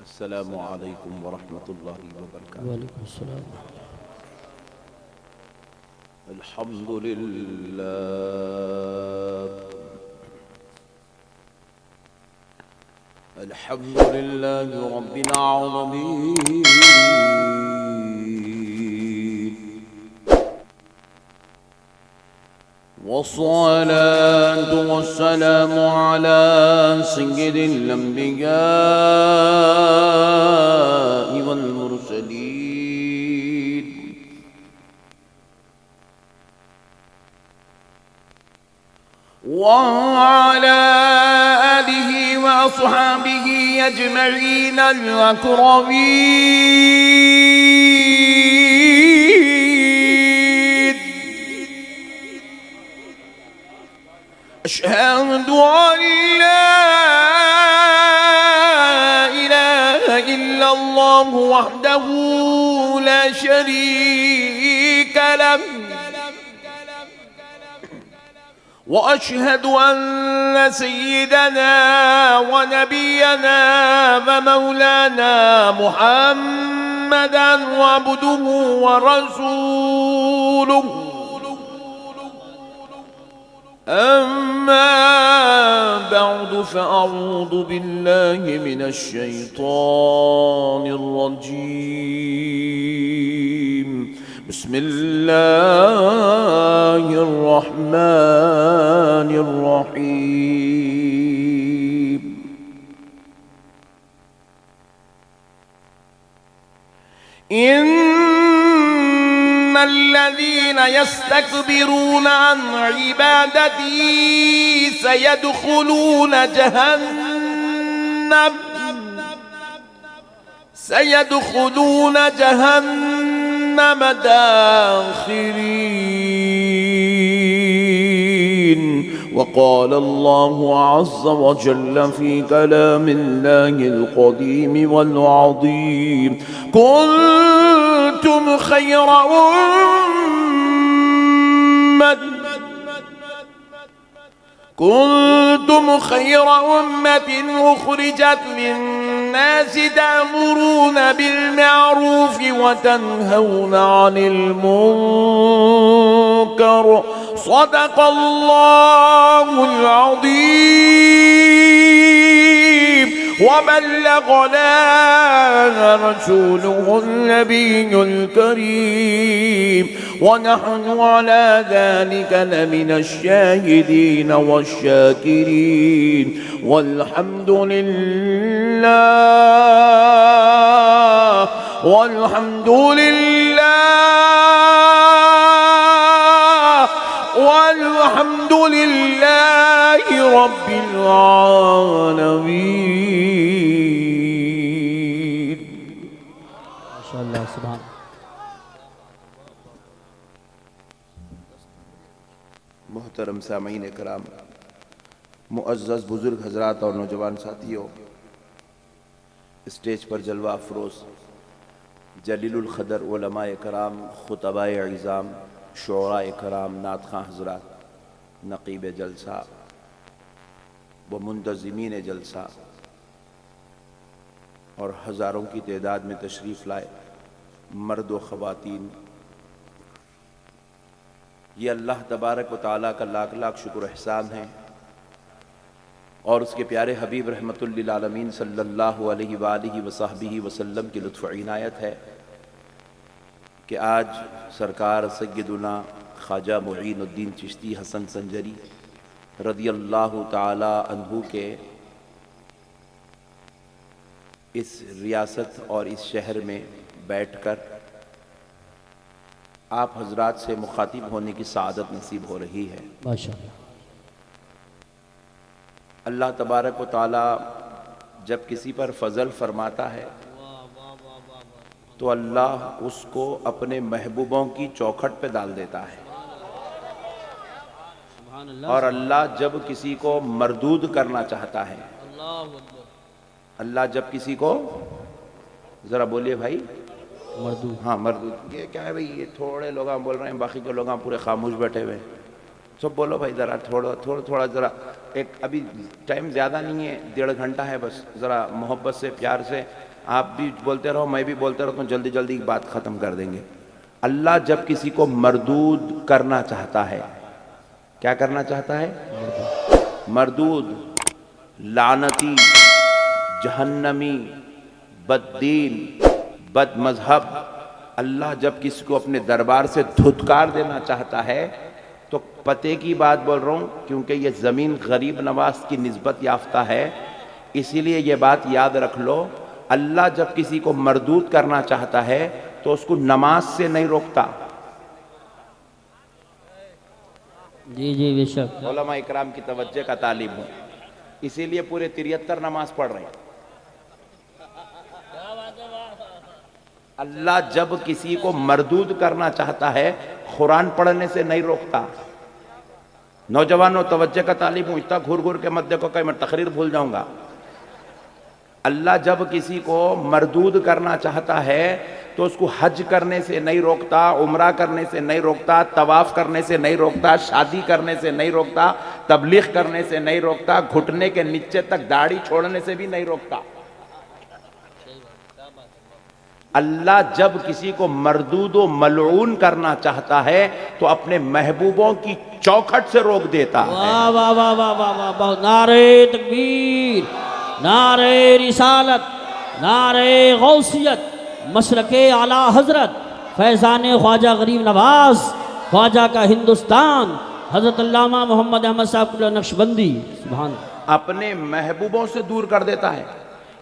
السلام علیکم ورحمۃ اللہ وبرکاتہ۔ وعلیکم السلام۔ الحمد للہ الحمد للہ رب العالمین، والصلاة والسلام على سيد الأنبياء والمرسلين، وعلى آله وأصحابه أجمعين الأكرمين. أشهد أن لا إله إلا الله وحده لا شريك له، وأشهد أن سيدنا ونبينا ومولانا محمدا عبده ورسوله. أما بعد فأعوذ بالله من الشيطان الرجيم. بسم الله الرحمن الرحيم. إن الذين يستكبرون عن عبادتي سيدخلون جهنم داخرين. وقال الله عز وجل في كلام الله القديم والعظيم: كنتم خير أمة أخرجت للناس تأمرون بالمعروف وتنهون عن المنكر. صدق الله العظيم، وبلغنا رسوله النبي الكريم، ونحن على ذلك لمن الشاهدين والشاكرين، والحمد لله رب العالمين. ماشاءاللہ، سبحان۔ محترم سامعین کرام، معزز بزرگ حضرات اور نوجوان ساتھیوں، اسٹیج پر جلوہ افروز جلیل القدر علماء کرام، خطباء عظام، شعراء کرام، نعت خواں حضرات، نقیب جلسہ و منتظمین جلسہ اور ہزاروں کی تعداد میں تشریف لائے مرد و خواتین، یہ اللہ تبارک و تعالیٰ کا لاکھ لاکھ شکر احسان ہے، اور اس کے پیارے حبیب رحمت للعالمین صلی اللہ علیہ وآلہ وصحبہ وسلم کی لطف عنایت ہے کہ آج سرکار سیدنا خواجہ معین الدین چشتی حسن سنجری رضی اللہ تعالی عنہ کے اس ریاست اور اس شہر میں بیٹھ کر آپ حضرات سے مخاطب ہونے کی سعادت نصیب ہو رہی ہے۔ ماشاءاللہ۔ اللہ تبارک و تعالی جب کسی پر فضل فرماتا ہے تو اللہ اس کو اپنے محبوبوں کی چوکھٹ پہ ڈال دیتا ہے، اور اللہ جب کسی کو مردود کرنا چاہتا ہے، اللہ جب کسی کو، ذرا بولیے بھائی، مردود، ہاں مردود، یہ کیا ہے بھائی، یہ تھوڑے لوگ بول رہے ہیں، باقی کے لوگ پورے خاموش بیٹھے ہوئے، سب بولو بھائی، ذرا تھوڑا ذرا، ایک ابھی ٹائم زیادہ نہیں ہے، 1.5 گھنٹہ ہے بس، ذرا محبت سے پیار سے آپ بھی بولتے رہو میں بھی بولتے رہو تو جلدی جلدی بات ختم کر دیں گے. اللہ جب کسی کو مردود کرنا چاہتا ہے، کیا کرنا چاہتا ہے؟ مردود، لعنتی، جہنمی، بددین، بد مذہب. اللہ جب کسی کو اپنے دربار سے دھتکار دینا چاہتا ہے تو پتے کی بات بول رہا ہوں کیونکہ یہ زمین غریب نواز کی نسبت یافتہ ہے، اسی لیے یہ بات یاد رکھ لو. اللہ جب کسی کو مردود کرنا چاہتا ہے تو اس کو نماز سے نہیں روکتا. جی جی بے شک. علماء اکرام کی توجہ کا طالب ہوں، اسی لیے پورے 73 نماز پڑھ رہے ہیں. اللہ جب کسی کو مردود کرنا چاہتا ہے قرآن پڑھنے سے نہیں روکتا. نوجوانوں توجہ کا طالب ہوں، اتنا گھور گھور کے مت دیکھو کہ میں تقریر بھول جاؤں گا. اللہ جب کسی کو مردود کرنا چاہتا ہے تو اس کو حج کرنے سے نہیں روکتا، عمرہ کرنے سے نہیں روکتا، طواف کرنے سے نہیں روکتا، شادی کرنے سے نہیں روکتا، تبلیغ کرنے سے نہیں روکتا، گھٹنے کے نیچے تک داڑھی چھوڑنے سے بھی نہیں روکتا. اللہ جب کسی کو مردود و ملعون کرنا چاہتا ہے تو اپنے محبوبوں کی چوکھٹ سے روک دیتا ہے. واہ واہ واہ واہ واہ واہ. نعرہ تکبیر، نعرہ رسالت، نعرہ غوثیت، مسلک اعلی حضرت فیضان خواجہ غریب نواز خواجہ کا ہندوستان حضرت علامہ محمد احمد صاحب نقشبندی. سبحان اللہ. اپنے محبوبوں سے دور کر دیتا ہے.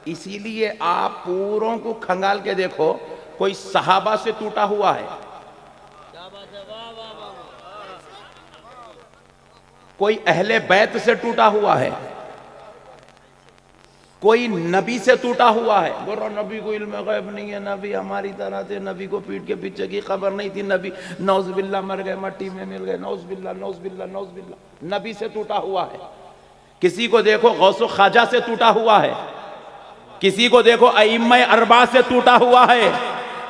اسی لیے آپ پوروں کو کھنگال کے دیکھو، کوئی صحابہ سے ٹوٹا ہوا ہے، کوئی اہل بیت سے ٹوٹا ہوا ہے، کوئی نبی سے ٹوٹا ہوا ہے. بول رہا نبی کو علم غیب نہیں ہے، نبی ہماری طرح تھے، نبی کو پیٹ کے پیچھے کی خبر نہیں تھی، نبی نعوذ باللہ مر گئے، مٹی میں مل گئے، نعوذ باللہ نعوذ باللہ نعوذ باللہ. نبی سے ٹوٹا ہوا ہے. کسی کو دیکھو غوث و خواجہ سے ٹوٹا ہوا ہے، کسی کو دیکھو ائمہ اربعہ سے ٹوٹا ہوا ہے.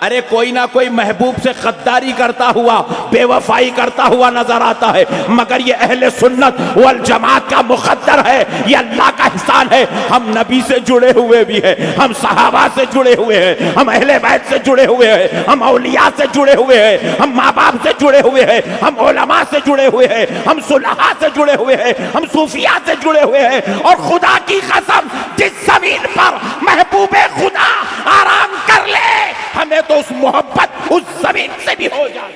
ارے کوئی نہ کوئی محبوب سے غداری کرتا ہوا، بے وفائی کرتا ہوا نظر آتا ہے، مگر یہ اہل سنت والجماعت کا مقدر ہے، یہ اللہ کا احسان ہے. ہم نبی سے جڑے ہوئے بھی ہیں، ہم صحابہ سے جڑے ہوئے ہیں، ہم اہل بیت سے جڑے ہوئے ہیں، ہم اولیاء سے جڑے ہوئے ہیں، ہم ماں باپ سے جڑے ہوئے ہیں، ہم علماء سے جڑے ہوئے ہیں، ہم صلحاء سے جڑے ہوئے ہیں، ہم صوفیاء سے جڑے ہوئے ہیں. اور خدا کی قسم جس زمین پر محبوب خدا آرام کر لے ہمیں تو اس محبت اس زمین سے بھی ہو جائے.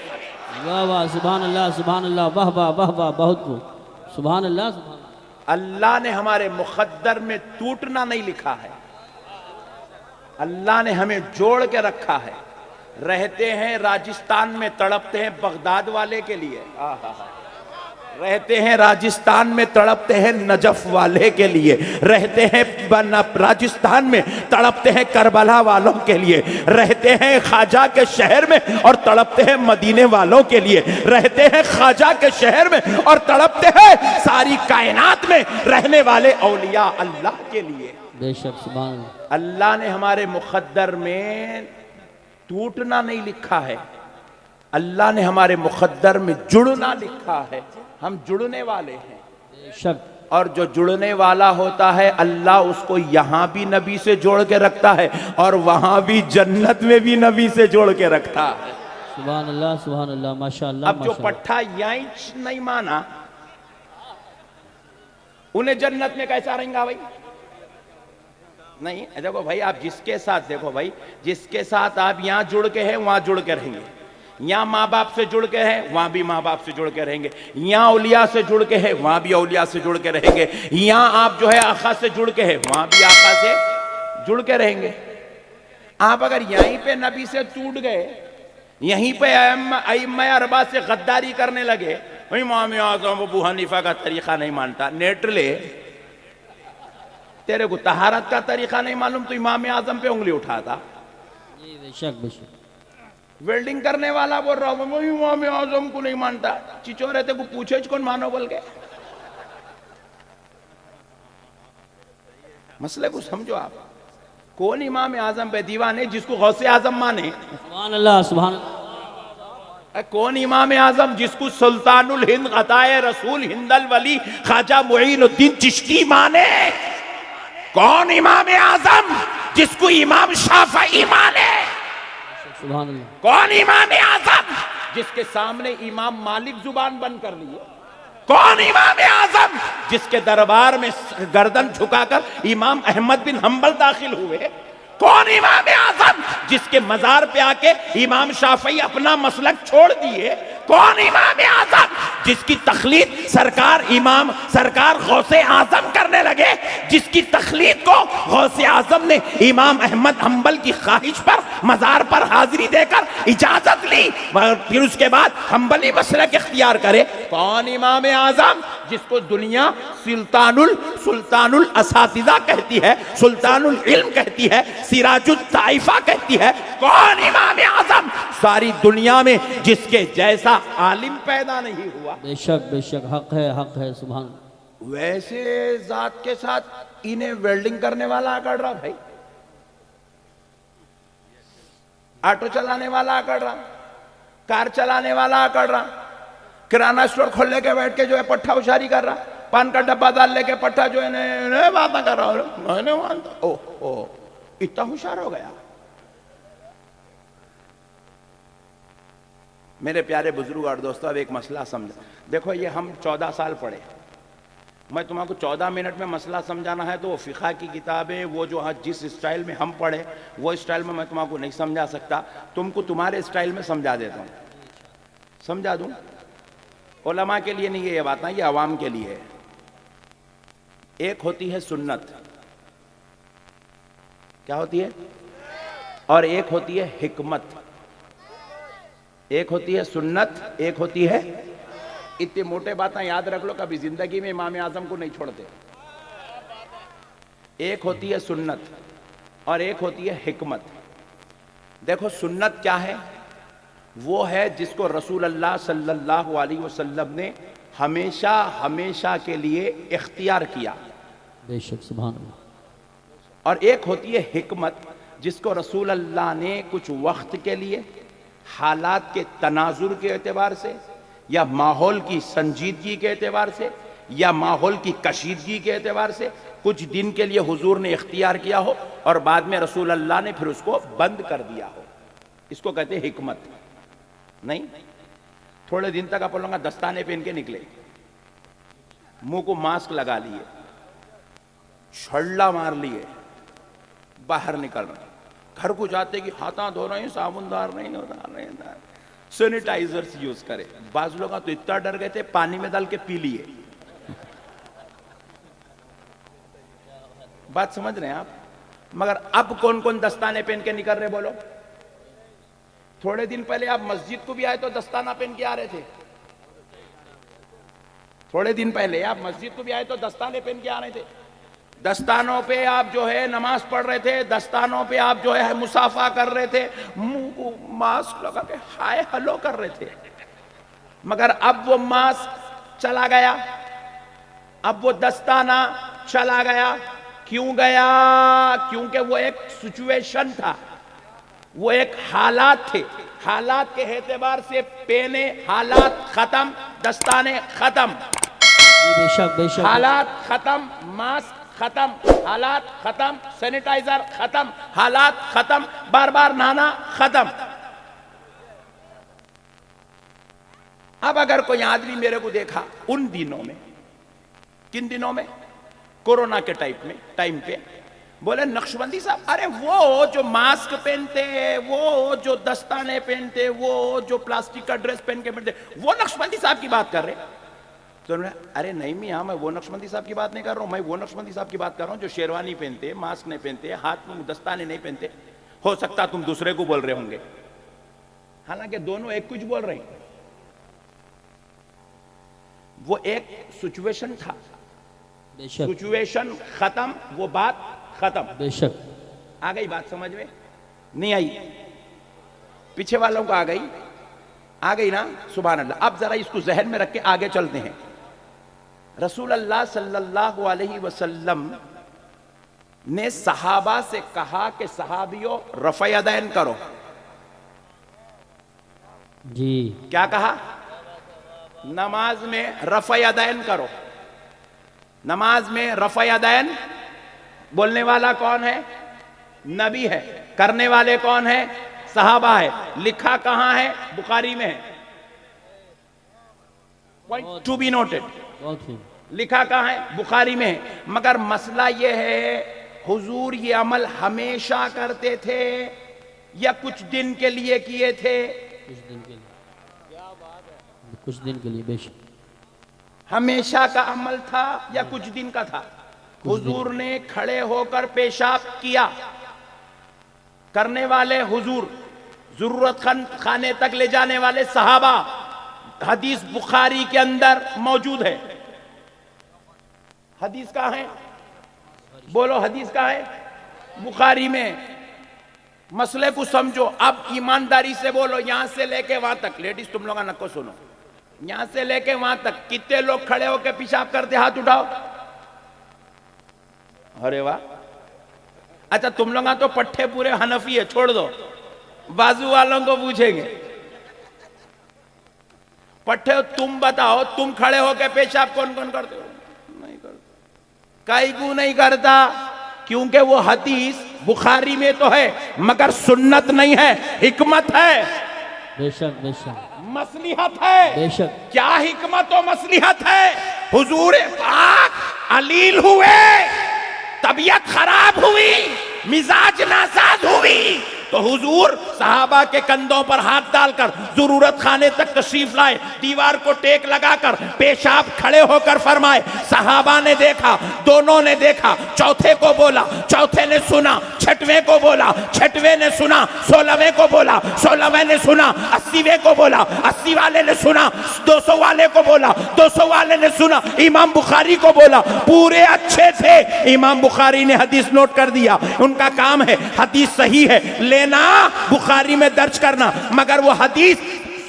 واہ واہ. سبحان اللہ سبحان اللہ. واہ واہ واہ واہ. بہت بہت سبحان اللہ سبحان اللہ. اللہ نے ہمارے مقدر میں ٹوٹنا نہیں لکھا ہے، اللہ نے ہمیں جوڑ کے رکھا ہے. رہتے ہیں راجستھان میں، تڑپتے ہیں بغداد والے کے لیے. رہتے ہیں راجستھان میں، تڑپتے ہیں نجف والے کے لیے. رہتے ہیں راجستھان میں، تڑپتے ہیں کربلا والوں کے لیے. رہتے ہیں خواجہ کے شہر میں اور تڑپتے ہیں مدینے والوں کے لیے. رہتے ہیں خواجہ کے شہر میں اور تڑپتے ہیں ساری کائنات میں رہنے والے اولیاء اللہ کے لیے. بے شک. سبحان اللہ. اللہ نے ہمارے مقدر میں ٹوٹنا نہیں لکھا ہے، اللہ نے ہمارے مقدر میں جڑنا لکھا ہے. ہم جڑنے والے ہیں. بے شک. اور جو جڑنے والا ہوتا ہے اللہ اس کو یہاں بھی نبی سے جوڑ کے رکھتا ہے اور وہاں بھی جنت میں بھی نبی سے جوڑ کے رکھتا ہے. سبحان اللہ سبحان اللہ. ماشاءاللہ. اب جو پٹھا یہیں نہیں مانا انہیں جنت میں کیسا رہیں گا بھائی؟ نہیں. دیکھو بھائی آپ جس کے ساتھ، دیکھو بھائی جس کے ساتھ آپ یہاں جڑ کے ہیں وہاں جڑ کے رہیں گے. یہاں ماں باپ سے جڑ کے ہیں وہاں بھی ماں باپ سے جڑ کے رہیں گے. یہاں اولیاء سے جڑ کے ہیں وہاں بھی اولیاء سے جڑ کے رہیں گے. یہاں آپ جو ہے آقا سے جڑ کے ہیں وہاں بھی آقا سے جڑ کے رہیں گے. آپ اگر یہیں پہ نبی سے ٹوٹ گئے، یہیں پہ ائمہ اربعہ سے غداری کرنے لگے، امام اعظم ابو حنیفہ کا طریقہ نہیں مانتا، نیٹ لے. تیرے کو طہارت کا طریقہ نہیں معلوم تو امام اعظم پہ انگلی اٹھاتا. جی بے شک بے شک. ویلڈنگ کرنے والا بول رہا ہوں میں امام اعظم کو نہیں مانتا. چچو رہتے کو پوچھے کون مانو بول کے. مسئلے کو سمجھو آپ. کون امام اعظم پہ دیوانے جس کو غوث اعظم مانے؟ سبحان اللہ سبحان اللہ. کون امام اعظم جس کو سلطان الہند عطائے رسول ہند الولی خواجہ معین الدین چشتی مانے؟ کون امام اعظم جس کو امام شافعی مانے؟ سبحان اللہ. کون امام اعظم جس کے سامنے امام مالک زبان بند کر لیے؟ کون امام اعظم جس کے دربار میں گردن جھکا کر امام احمد بن حنبل داخل ہوئے؟ کون امام اعظم جس کے مزار پہ آ کے امام شافعی اپنا مسلک چھوڑ دیے؟ کون امام اعظم جس کی تخلید سرکار غوث اعظم کرنے لگے، جس کی تخلید کو غوث اعظم نے امام احمد حنبل کی خواہش پر مزار پر حاضری دے کر اجازت لی، پھر اس کے بعد حنبلی مسلک اختیار کرے؟ کون امام اعظم جس کو دنیا سلطان الاساتذہ کہتی ہے، سلطان العلم کہتی ہے، سراج الطائفہ کہتی ہے؟ کون امام اعظم ساری دنیا میں جس کے جیسا عالم پیدا نہیں ہوا؟ بے شک حق ہے سبحان اللہ. ویسے ذات کے ساتھ انہیں ویلڈنگ کرنے والا اکڑ رہا، بھائی آٹو چلانے والا اکڑ رہا، کار چلانے والا اکڑ رہا، کرانہ اسٹور کھولنے کے بیٹھ کے جو ہے پٹھا اشاری کر رہا، پان کا ڈبہ ڈال لے کے پٹھا جو ہے باتیں کر رہا، اتنا ہوشیار ہو گیا. میرے پیارے بزرگ اور دوستو، اب ایک مسئلہ سمجھا. دیکھو یہ ہم 14 سال پڑھے، میں تمہیں کو 14 منٹ میں مسئلہ سمجھانا ہے تو وہ فقہ کی کتابیں، وہ جو جس اسٹائل میں ہم پڑھے وہ اسٹائل میں تمہیں کو نہیں سمجھا سکتا. تم کو تمہارے اسٹائل میں سمجھا دیتا ہوں. سمجھا دوں؟ علماء کے لیے نہیں یہ بات ہے، یہ عوام کے لیے ہے. ایک ہوتی ہے سنت، کیا ہوتی ہے؟ اور ایک ہوتی ہے حکمت. ایک ہوتی ہے سنت، ایک ہوتی ہے، اتنے موٹے باتیں یاد رکھ لو، کبھی زندگی میں امام اعظم کو نہیں چھوڑتے. ایک ہوتی ہے سنت اور ایک ہوتی ہے حکمت. دیکھو سنت کیا ہے؟ وہ ہے جس کو رسول اللہ صلی اللہ علیہ وسلم نے ہمیشہ کے لیے اختیار کیا. بے شک سبحان اللہ. اور ایک ہوتی ہے حکمت، جس کو رسول اللہ نے کچھ وقت کے لیے، حالات کے تناظر کے اعتبار سے، یا ماحول کی سنجیدگی کے اعتبار سے، یا ماحول کی کشیدگی کے اعتبار سے کچھ دن کے لیے حضور نے اختیار کیا ہو اور بعد میں رسول اللہ نے پھر اس کو بند کر دیا ہو. اس کو کہتے ہیں حکمت. نہیں تھوڑے دن تک آپ لوگوں کا دستانے پہن کے نکلے، منہ کو ماسک لگا لیے، چھڑلا مار لیے، باہر نکل رہے، گھر کو جاتے کہ ہاتھاں دھو رہے ہیں، صابن دار نہیں ہو رہا، سینیٹائزرز یوز کرے. بعض لوگ تو اتنا ڈر گئے تھے پانی میں ڈال کے پی لیے. بات سمجھ رہے ہیں آپ؟ مگر اب کون کون دستانے پہن کے نکل رہے بولو؟ تھوڑے دن پہلے آپ مسجد کو بھی آئے تو دستانہ پہن کے آ رہے تھے. تھوڑے دن پہلے آپ مسجد کو بھی آئے تو دستانے پہن کے آ رہے تھے. دستانوں پہ آپ جو ہے نماز پڑھ رہے تھے، دستانوں پہ آپ جو ہے مصافحہ کر رہے تھے، منہ کو ماسک لگا کے ہائے ہلو کر رہے تھے. مگر اب وہ ماسک چلا گیا، اب وہ دستانہ چلا گیا. کیوں گیا؟ کیونکہ وہ ایک سچویشن تھا، وہ ایک حالات تھے. حالات کے اعتبار سے پہنے حالات ختم، دستانے ختم. بے شک حالات ختم، ماسک ختم، حالات ختم، سینیٹائزر ختم، حالات ختم، بار بار نہانا ختم. اب اگر کوئی آدمی میرے کو دیکھا ان دنوں میں، کن دنوں میں؟ کورونا کے ٹائم پہ بولے نقشبندی صاحب، ارے وہ جو ماسک پہنتے، وہ جو دستانے پہنتے، وہ جو پلاسٹک کا ڈریس پہن کے پہنتے، وہ نقشبندی صاحب کی بات کر رہے. تو ارے نہیں میاں، میں وہ نقشبندی صاحب کی بات نہیں کر رہا ہوں، میں وہ نقشبندی صاحب کی بات کر رہا ہوں جو شیروانی پہنتے، ماسک نہیں پہنتے، ہاتھ میں دستانے نہیں پہنتے. ہو سکتا تم دوسرے کو بول رہے ہوں گے، حالانکہ دونوں ایک کچھ بول رہے ہیں. وہ ایک سچویشن تھا، سچویشن ختم، وہ بات ختم. بے شک. آ گئی بات سمجھ میں؟ نہیں آئی؟ پیچھے والوں کو آ گئی نا؟ سبحان اللہ. اب ذرا اس کو ذہن میں رکھ کے آگے چلتے ہیں. رسول اللہ صلی اللہ علیہ وسلم نے صحابہ سے کہا کہ صحابیوں رفع یدین کرو. جی کیا کہا؟ نماز میں رفع یدین کرو. نماز میں رفع یدین بولنے والا کون ہے؟ نبی ہے. کرنے والے کون ہیں؟ صحابہ ہے. لکھا کہاں ہے؟ بخاری میں ہے. Point to be noted. بہت خوب. لکھا کہاں ہے؟ بخاری میں ہے. مگر مسئلہ یہ ہے حضور یہ عمل ہمیشہ کرتے تھے یا کچھ دن کے لیے کیے تھے؟ کچھ دن کے لیے. کچھ دن کے لیے. بے شک ہمیشہ کا عمل تھا یا کچھ دن کا تھا؟ حضور نے کھڑے ہو کر پیشاب کیا. کرنے والے حضور، ضرورت خانے تک لے جانے والے صحابہ. حدیث بخاری کے اندر موجود ہے. حدیث کہاں ہے؟ بولو حدیث کہاں ہے؟ بخاری میں. مسئلے کو سمجھو. اب ایمانداری سے بولو. یہاں سے لے کے وہاں تک، لیڈیز تم لوگا نکو سنو، یہاں سے لے کے وہاں تک کتنے لوگ کھڑے ہو کے پیشاب کرتے؟ ہاتھ اٹھاؤ. ارے واہ. اچھا تم لوگا تو پٹھے پورے حنفی ہے، چھوڑ دو، بازو والوں کو پوچھیں گے. پٹھے تم بتاؤ، تم کھڑے ہو کے پیشاب کون کون کرتے ہو؟ نہیں کرتا. کائی کو نہیں کرتا؟ کیونکہ وہ حدیث بخاری میں تو ہے مگر سنت نہیں ہے، حکمت ہے. بے شک بے شک. مصلحت ہے. بے شک. کیا حکمت و مصلحت ہے؟ حضور پاک علیل ہوئے، طبیعت خراب ہوئی، مزاج ناساز ہوئی، تو حضور صحابہ کے کندھوں پر ہاتھ ڈال کر ضرورت خانے تک تشریف لائے. دیوار کو ٹیک لگا کر پیشاب کھڑے ہو کر فرمائے. صحابہ نے دیکھا، دونوں نے دیکھا. چوتھے کو بولا، چوتھے نے سنا. چھٹویں کو بولا، چھٹویں نے سنا. 16ویں کو بولا، 16ویں نے سنا. 80ویں کو بولا، 80 والے نے سنا. 200 والے کو بولا، 200 والے نے سنا. امام بخاری کو بولا. پورے اچھے تھے. امام بخاری نے حدیث نوٹ کر دیا. ان کا کام ہے حدیث صحیح ہے لینا، بخاری میں درج کرنا، مگر وہ حدیث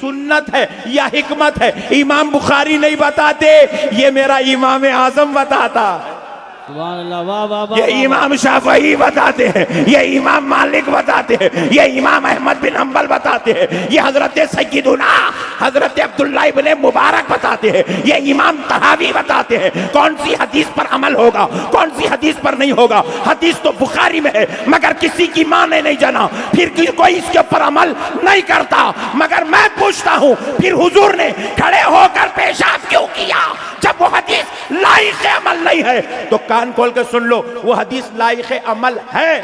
سنت ہے یا حکمت ہے امام بخاری نہیں بتاتے، یہ میرا امام اعظم بتاتا. سبحان اللہ. واہ واہ واہ. یہ امام شافعی بتاتے ہیں، یہ امام مالک بتاتے ہیں، یہ امام احمد بن حنبل بتاتے ہیں، یہ حضرت سیدنا حضرت عبداللہ ابن مبارک بتاتے ہیں، یہ امام طحاوی بتاتے ہیں. کون سی حدیث پر عمل ہوگا، کون سی حدیث پر نہیں ہوگا. حدیث تو بخاری میں ہے مگر کسی کی ماں نے نہیں جنا، پھر کوئی اس کے اوپر عمل نہیں کرتا. مگر میں پوچھتا ہوں پھر حضور نے کھڑے ہو کر پیشاب کیوں کیا جب وہ حدیث لائق عمل نہیں ہے؟ تو کان کھول کے سن لو، وہ حدیث لائق عمل ہے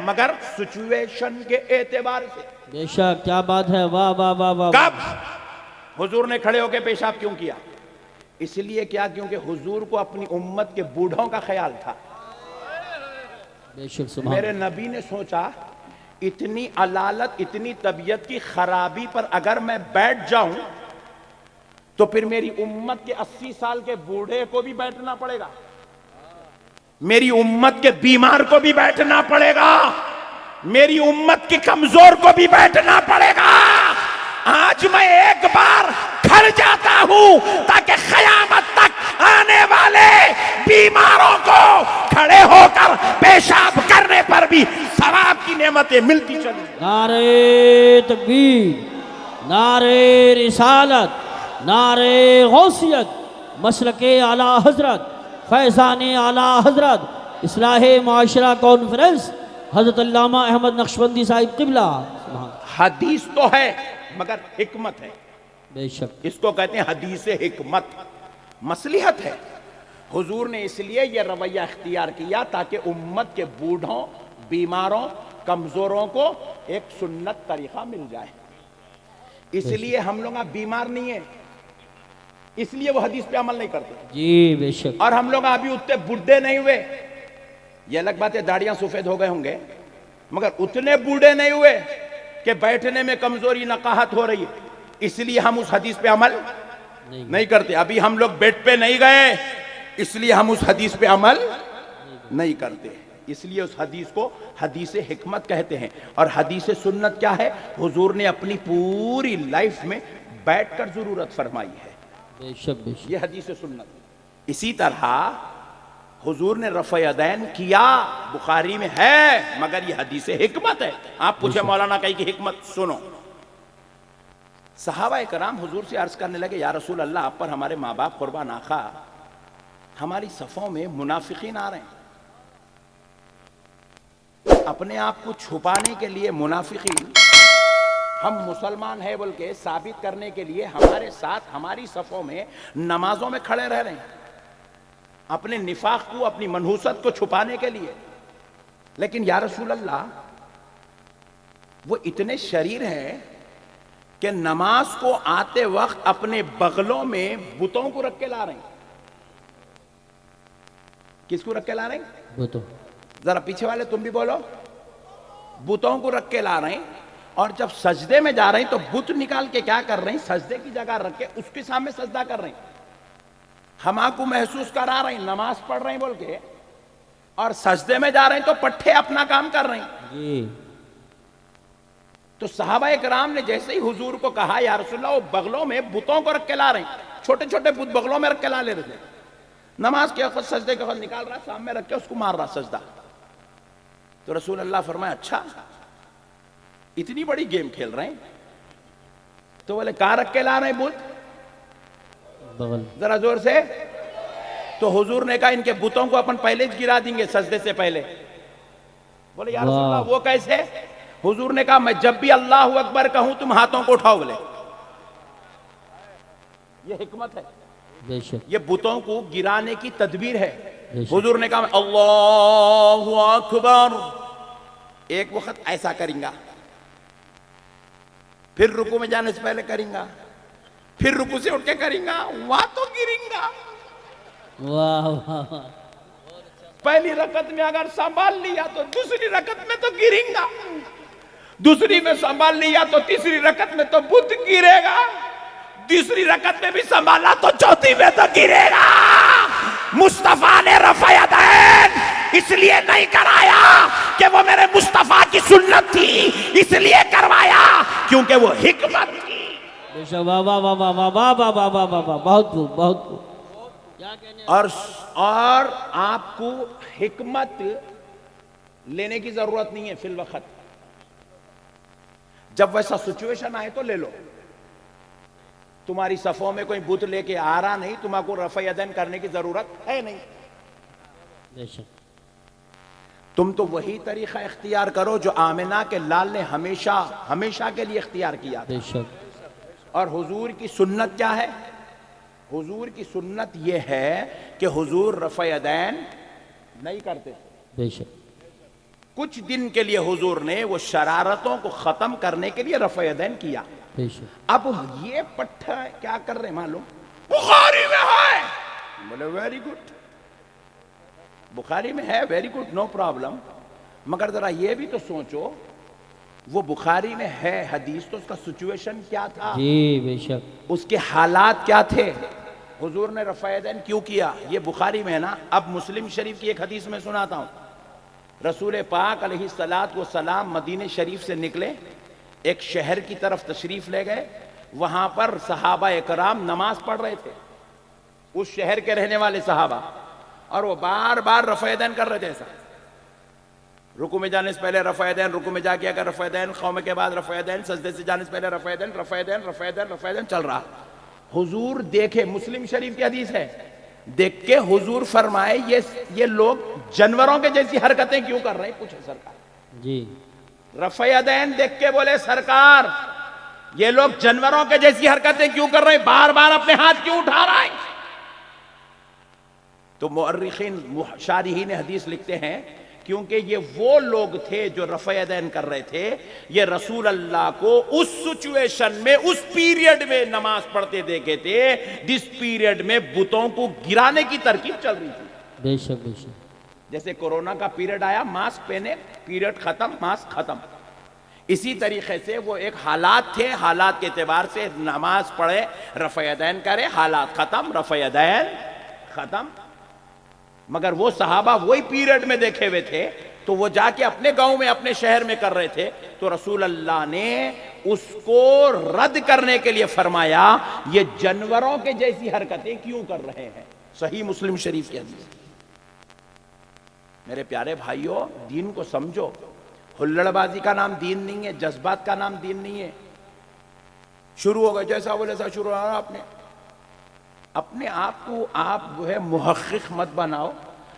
مگر سچویشن کے اعتبار سے. بے شک. کیا بات ہے. واہ واہ واہ واہ. کب حضور نے کھڑے ہو کے پیشاب کیوں کیا؟ اس لیے کیا کیونکہ حضور کو اپنی امت کے بوڑھوں کا خیال تھا. بے شک. سبحان. میرے نبی نے سوچا اتنی علالت، اتنی طبیعت کی خرابی پر اگر میں بیٹھ جاؤں تو پھر میری امت کے 80 سال کے بوڑھے کو بھی بیٹھنا پڑے گا، میری امت کے بیمار کو بھی بیٹھنا پڑے گا، میری امت کی کمزور کو بھی بیٹھنا پڑے گا. آج میں ایک بار کھڑ جاتا ہوں تاکہ قیامت تک آنے والے بیماروں کو کھڑے ہو کر پیشاب کرنے پر بھی ثواب کی نعمتیں ملتی چلی. نعرہ تکبیر، نعرہ رسالت، نعرہ غوثیت، مسلک اعلی حضرت، فیضان اعلی حضرت، اصلاح معاشرہ کانفرنس، حضرت علامہ احمد نقشبندی صاحب قبلہ. حدیث تو ہے مگر حکمت ہے. بے شک. اس کو کہتے ہیں حدیث حکمت، مصلحت ہے. حضور نے اس لیے یہ رویہ اختیار کیا تاکہ امت کے بوڑھوں، بیماروں، کمزوروں کو ایک سنت طریقہ مل جائے. اس لیے ہم لوگ بیمار نہیں ہیں، اس لیے وہ حدیث پہ عمل نہیں کرتے. جی بے شک. اور ہم لوگ ابھی اتنے بوڑھے نہیں ہوئے. یہ الگ بات ہے داڑیاں سفید ہو گئے ہوں گے مگر اتنے بوڑھے نہیں ہوئے کہ بیٹھنے میں کمزوری، نقاہت ہو رہی ہے، اس لیے ہم اس حدیث پہ عمل نہیں کرتے. ابھی ہم لوگ بیڈ پہ نہیں گئے اس لیے ہم اس حدیث پہ عمل نہیں کرتے. اس لیے اس حدیث کو حدیث حکمت کہتے ہیں. اور حدیث سنت کیا ہے؟ حضور نے اپنی پوری لائف میں بیٹھ کر ضرورت فرمائی ہے. بے شک بے شک. یہ حدیث سنت. اسی طرح حضور نے رفع یدین کیا، بخاری میں ہے مگر یہ حدیث حکمت ہے. آپ پوچھے مولانا کہیں کی حکمت سنو. صحابہ کرام حضور سے عرض کرنے لگے یا رسول اللہ آپ پر ہمارے ماں باپ قربان آقا، ہماری صفوں میں منافقین آ رہے ہیں. اپنے آپ کو چھپانے کے لیے منافقین ہم مسلمان ہیں بول کے ثابت کرنے کے لیے ہمارے ساتھ ہماری صفوں میں نمازوں میں کھڑے رہ رہے ہیں، اپنے نفاق کو، اپنی منحوست کو چھپانے کے لیے. لیکن یا رسول اللہ، وہ اتنے شریر ہیں کہ نماز کو آتے وقت اپنے بغلوں میں بتوں کو رکھ کے لا رہے ہیں. کس کو رکھ کے لا رہے ہیں؟ بتوں. ذرا پیچھے والے تم بھی بولو. بتوں کو رکھ کے لا رہے ہیں، اور جب سجدے میں جا رہے ہیں تو بت نکال کے کیا کر رہے ہیں؟ سجدے کی جگہ رکھ کے اس کے سامنے سجدہ کر رہے ہیں. ہم آپ کو محسوس کرا رہے ہیں نماز پڑھ رہے ہیں بول کے، اور سجدے میں جا رہے ہیں تو پٹھے اپنا کام کر رہے ہیں. جی. تو صحابہ کرام نے جیسے ہی حضور کو کہا یا رسول اللہ، وہ بغلوں میں بتوں کو رکھ کے لا رہے ہیں، چھوٹے چھوٹے بت بغلوں میں رکھ کے لا لے رہے تھے. نماز کے وقت سجدے کے وقت نکال رہا، سامنے رکھ کے اس کو مار رہا سجدہ. تو رسول اللہ فرمایا اچھا اتنی بڑی گیم کھیل رہے ہیں؟ تو بولے کہاں رکھ کے لا رہے ہیں بت؟ بغل. ذرا زور سے. تو حضور نے کہا ان کے بتوں کو اپن پہلے گرا دیں گے سجدے سے پہلے. بولے یا رسول اللہ وہ کیسے؟ حضور نے کہا میں جب بھی اللہ اکبر کہوں تم ہاتھوں کو اٹھاؤ. بولے یہ حکمت ہے، بے شک. یہ بتوں کو گرانے کی تدبیر ہے. بے شک. حضور نے کہا اللہ اکبر، ایک وقت ایسا کریں گا، پھر رکوع میں جانے سے پہلے کریں گا، پھر رکوع سے اٹھ کے کریں گا، وہاں تو گریں گا. واہ واہ. پہلی رکعت میں اگر سنبھال لیا تو دوسری رکعت میں تو گریں گا، دوسری میں سنبھال لیا تو تیسری رکعت میں تو بت گرے گا، تیسری رکعت میں بھی سنبھالا تو چوتھی میں تو گرے گا. مصطفیٰ نے رفع یدین اس لیے نہیں کرایا کہ وہ میرے مصطفیٰ کی سنت تھی، اس لیے کروایا کیونکہ وہ حکمت تھی. بے شک. واہ واہ واہ واہ واہ واہ واہ واہ واہ واہ. بہت خوب بہت خوب. اور آپ کو حکمت لینے کی ضرورت نہیں ہے فی الوقت. جب ویسا سچویشن آئے تو لے لو. تمہاری صفوں میں کوئی بت لے کے آ رہا نہیں، تمہارے کو رفع یدین کرنے کی ضرورت ہے نہیں. بے شک. تم تو وہی طریقہ اختیار کرو جو آمنہ کے لال نے ہمیشہ ہمیشہ کے لیے اختیار کیا. بے شک. اور حضور کی سنت کیا ہے؟ حضور کی سنت یہ ہے کہ حضور رفع یدین نہیں کرتے. بے شک. کچھ دن کے لیے حضور نے وہ شرارتوں کو ختم کرنے کے لیے رفع یدین کیا. بے شک. اب یہ پٹھا کیا کر رہے معلوم؟ بخاری میں ہے. بولے ویری گڈ، بخاری میں ہے، ویری گڈ، نو پرابلم. مگر ذرا یہ بھی تو سوچو وہ بخاری میں ہے حدیث تو اس کا سچویشن کیا تھا؟ جی بے شک. اس کے حالات کیا تھے؟ حضور نے رفع یدین کیوں کیا؟ یہ بخاری میں ہے نا. اب مسلم شریف کی ایک حدیث میں سناتا ہوں. رسول پاک علیہ السلام مدینہ شریف سے نکلے، ایک شہر کی طرف تشریف لے گئے. وہاں پر صحابہ اکرام نماز پڑھ رہے تھے، اس شہر کے رہنے والے صحابہ، اور وہ بار بار رفع یدین کر رہے تھے. ایسا رکوع میں جانے سے پہلے رفع یدین، رکوع میں جا کے اگر رفع یدین، قوم کے بعد رفع یدین، سجدے سے جانے سے پہلے رفع یدین، رفع یدین، رفع یدین، رفع یدین چل رہا. حضور دیکھے، مسلم شریف کی حدیث ہے، دیکھ کے حضور فرمائے یہ لوگ جانوروں کے جیسی حرکتیں کیوں کر رہے ہیں؟ پوچھے سرکار. جی. رفع یدین دیکھ کے بولے سرکار یہ لوگ جانوروں کے جیسی حرکتیں کیوں کر رہے ہیں؟ بار بار اپنے ہاتھ کیوں اٹھا رہے ہیں؟ تو مؤرخین شارحین حدیث لکھتے ہیں کیونکہ یہ وہ لوگ تھے جو رفع یدین کر رہے تھے، یہ رسول اللہ کو اس سچویشن میں، اس پیریڈ میں نماز پڑھتے دیکھے تھے جس پیریڈ میں بتوں کو گرانے کی ترکیب چل رہی تھی. بے شک. بے شک. جیسے کورونا کا پیریڈ آیا، ماسک پہنے، پیریڈ ختم، ماسک ختم. اسی طریقے سے وہ ایک حالات تھے، حالات کے اعتبار سے نماز پڑھے، رفع یدین کرے، حالات ختم، رفع یدین ختم. مگر وہ صحابہ وہی پیریڈ میں دیکھے ہوئے تھے تو وہ جا کے اپنے گاؤں میں، اپنے شہر میں کر رہے تھے. تو رسول اللہ نے اس کو رد کرنے کے لیے فرمایا یہ جانوروں کے جیسی حرکتیں کیوں کر رہے ہیں. صحیح مسلم شریف کی حدیث. میرے پیارے بھائیوں، دین کو سمجھو. ہلڑ بازی کا نام دین نہیں ہے، جذبات کا نام دین نہیں ہے. شروع ہو گئے جیسا بولے ایسا شروع ہو. آپ نے اپنے آپ کو آپ جو ہے محقق مت بناؤ.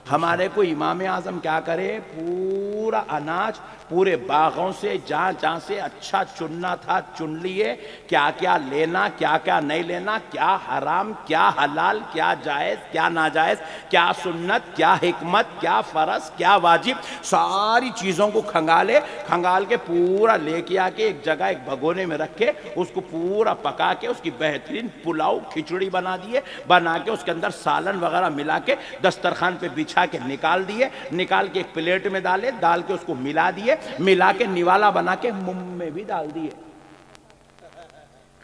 ہمارے کو امام اعظم کیا کرے، پورا اناج پورے باغوں سے جہاں جہاں سے اچھا چننا تھا چن لیے، کیا کیا لینا کیا کیا نہیں لینا، کیا حرام کیا حلال، کیا جائز کیا ناجائز، کیا سنت کیا حکمت، کیا فرض کیا واجب، ساری چیزوں کو کھنگال کے پورا لے کے آ کے ایک جگہ ایک بھگونے میں رکھ کے اس کو پورا پکا کے اس کی بہترین پلاؤ کھچڑی بنا دیے، بنا کے اس کے اندر سالن وغیرہ ملا کے دسترخوان پہ بچھا کے نکال دیے، نکال کے ایک پلیٹ میں ڈال کے اس کو ملا دیے، ملا کے نوالا بنا کے منہ میں بھی ڈال دیے،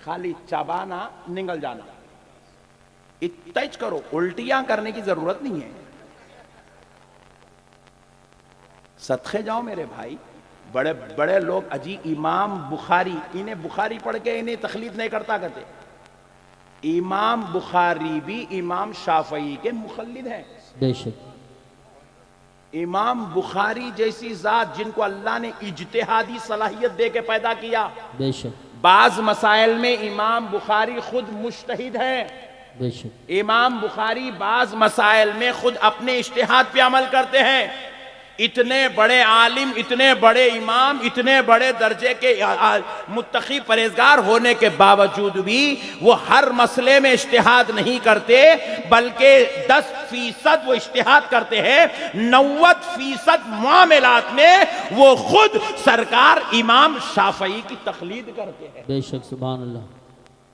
خالی چبانا نگل جانا، اتنا ہی کرو، الٹیاں کرنے کی ضرورت نہیں ہے۔ صدقے جاؤ میرے بھائی، بڑے بڑے لوگ اجی امام بخاری، انہیں بخاری پڑھ کے انہیں تخلیق نہیں کرتا کہتے، امام بخاری بھی امام شافعی کے مخلد ہیں۔ بے شک امام بخاری جیسی ذات جن کو اللہ نے اجتہادی صلاحیت دے کے پیدا کیا، بے شک بعض مسائل میں امام بخاری خود مجتہد ہیں، بے شک امام بخاری بعض مسائل میں خود اپنے اجتہاد پہ عمل کرتے ہیں۔ اتنے بڑے عالم، اتنے بڑے امام، اتنے بڑے درجے کے متقی پرہیزگار ہونے کے باوجود بھی وہ ہر مسئلے میں اجتہاد نہیں کرتے، بلکہ 10% وہ اجتہاد کرتے ہیں، 90% معاملات میں وہ خود سرکار امام شافعی کی تقلید کرتے ہیں۔ بے شک سبحان اللہ۔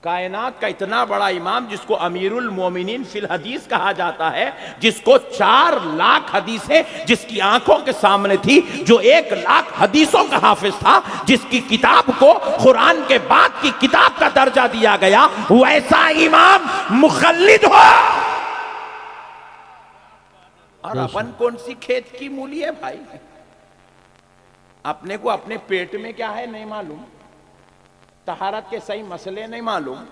کائنات کا اتنا بڑا امام جس کو امیر المومنین فی الحدیث کہا جاتا ہے، جس کو 4 لاکھ حدیثیں جس کی آنکھوں کے سامنے تھی، جو 1 لاکھ حدیثوں کا حافظ تھا، جس کی کتاب کو قرآن کے بعد کی کتاب کا درجہ دیا گیا، ویسا امام مخلد ہو۔ اور اپن کون سی کھیت کی مولی ہے بھائی؟ اپنے کو اپنے پیٹ میں کیا ہے نہیں معلوم، طہارت کے صحیح مسئلے نہیں معلوم،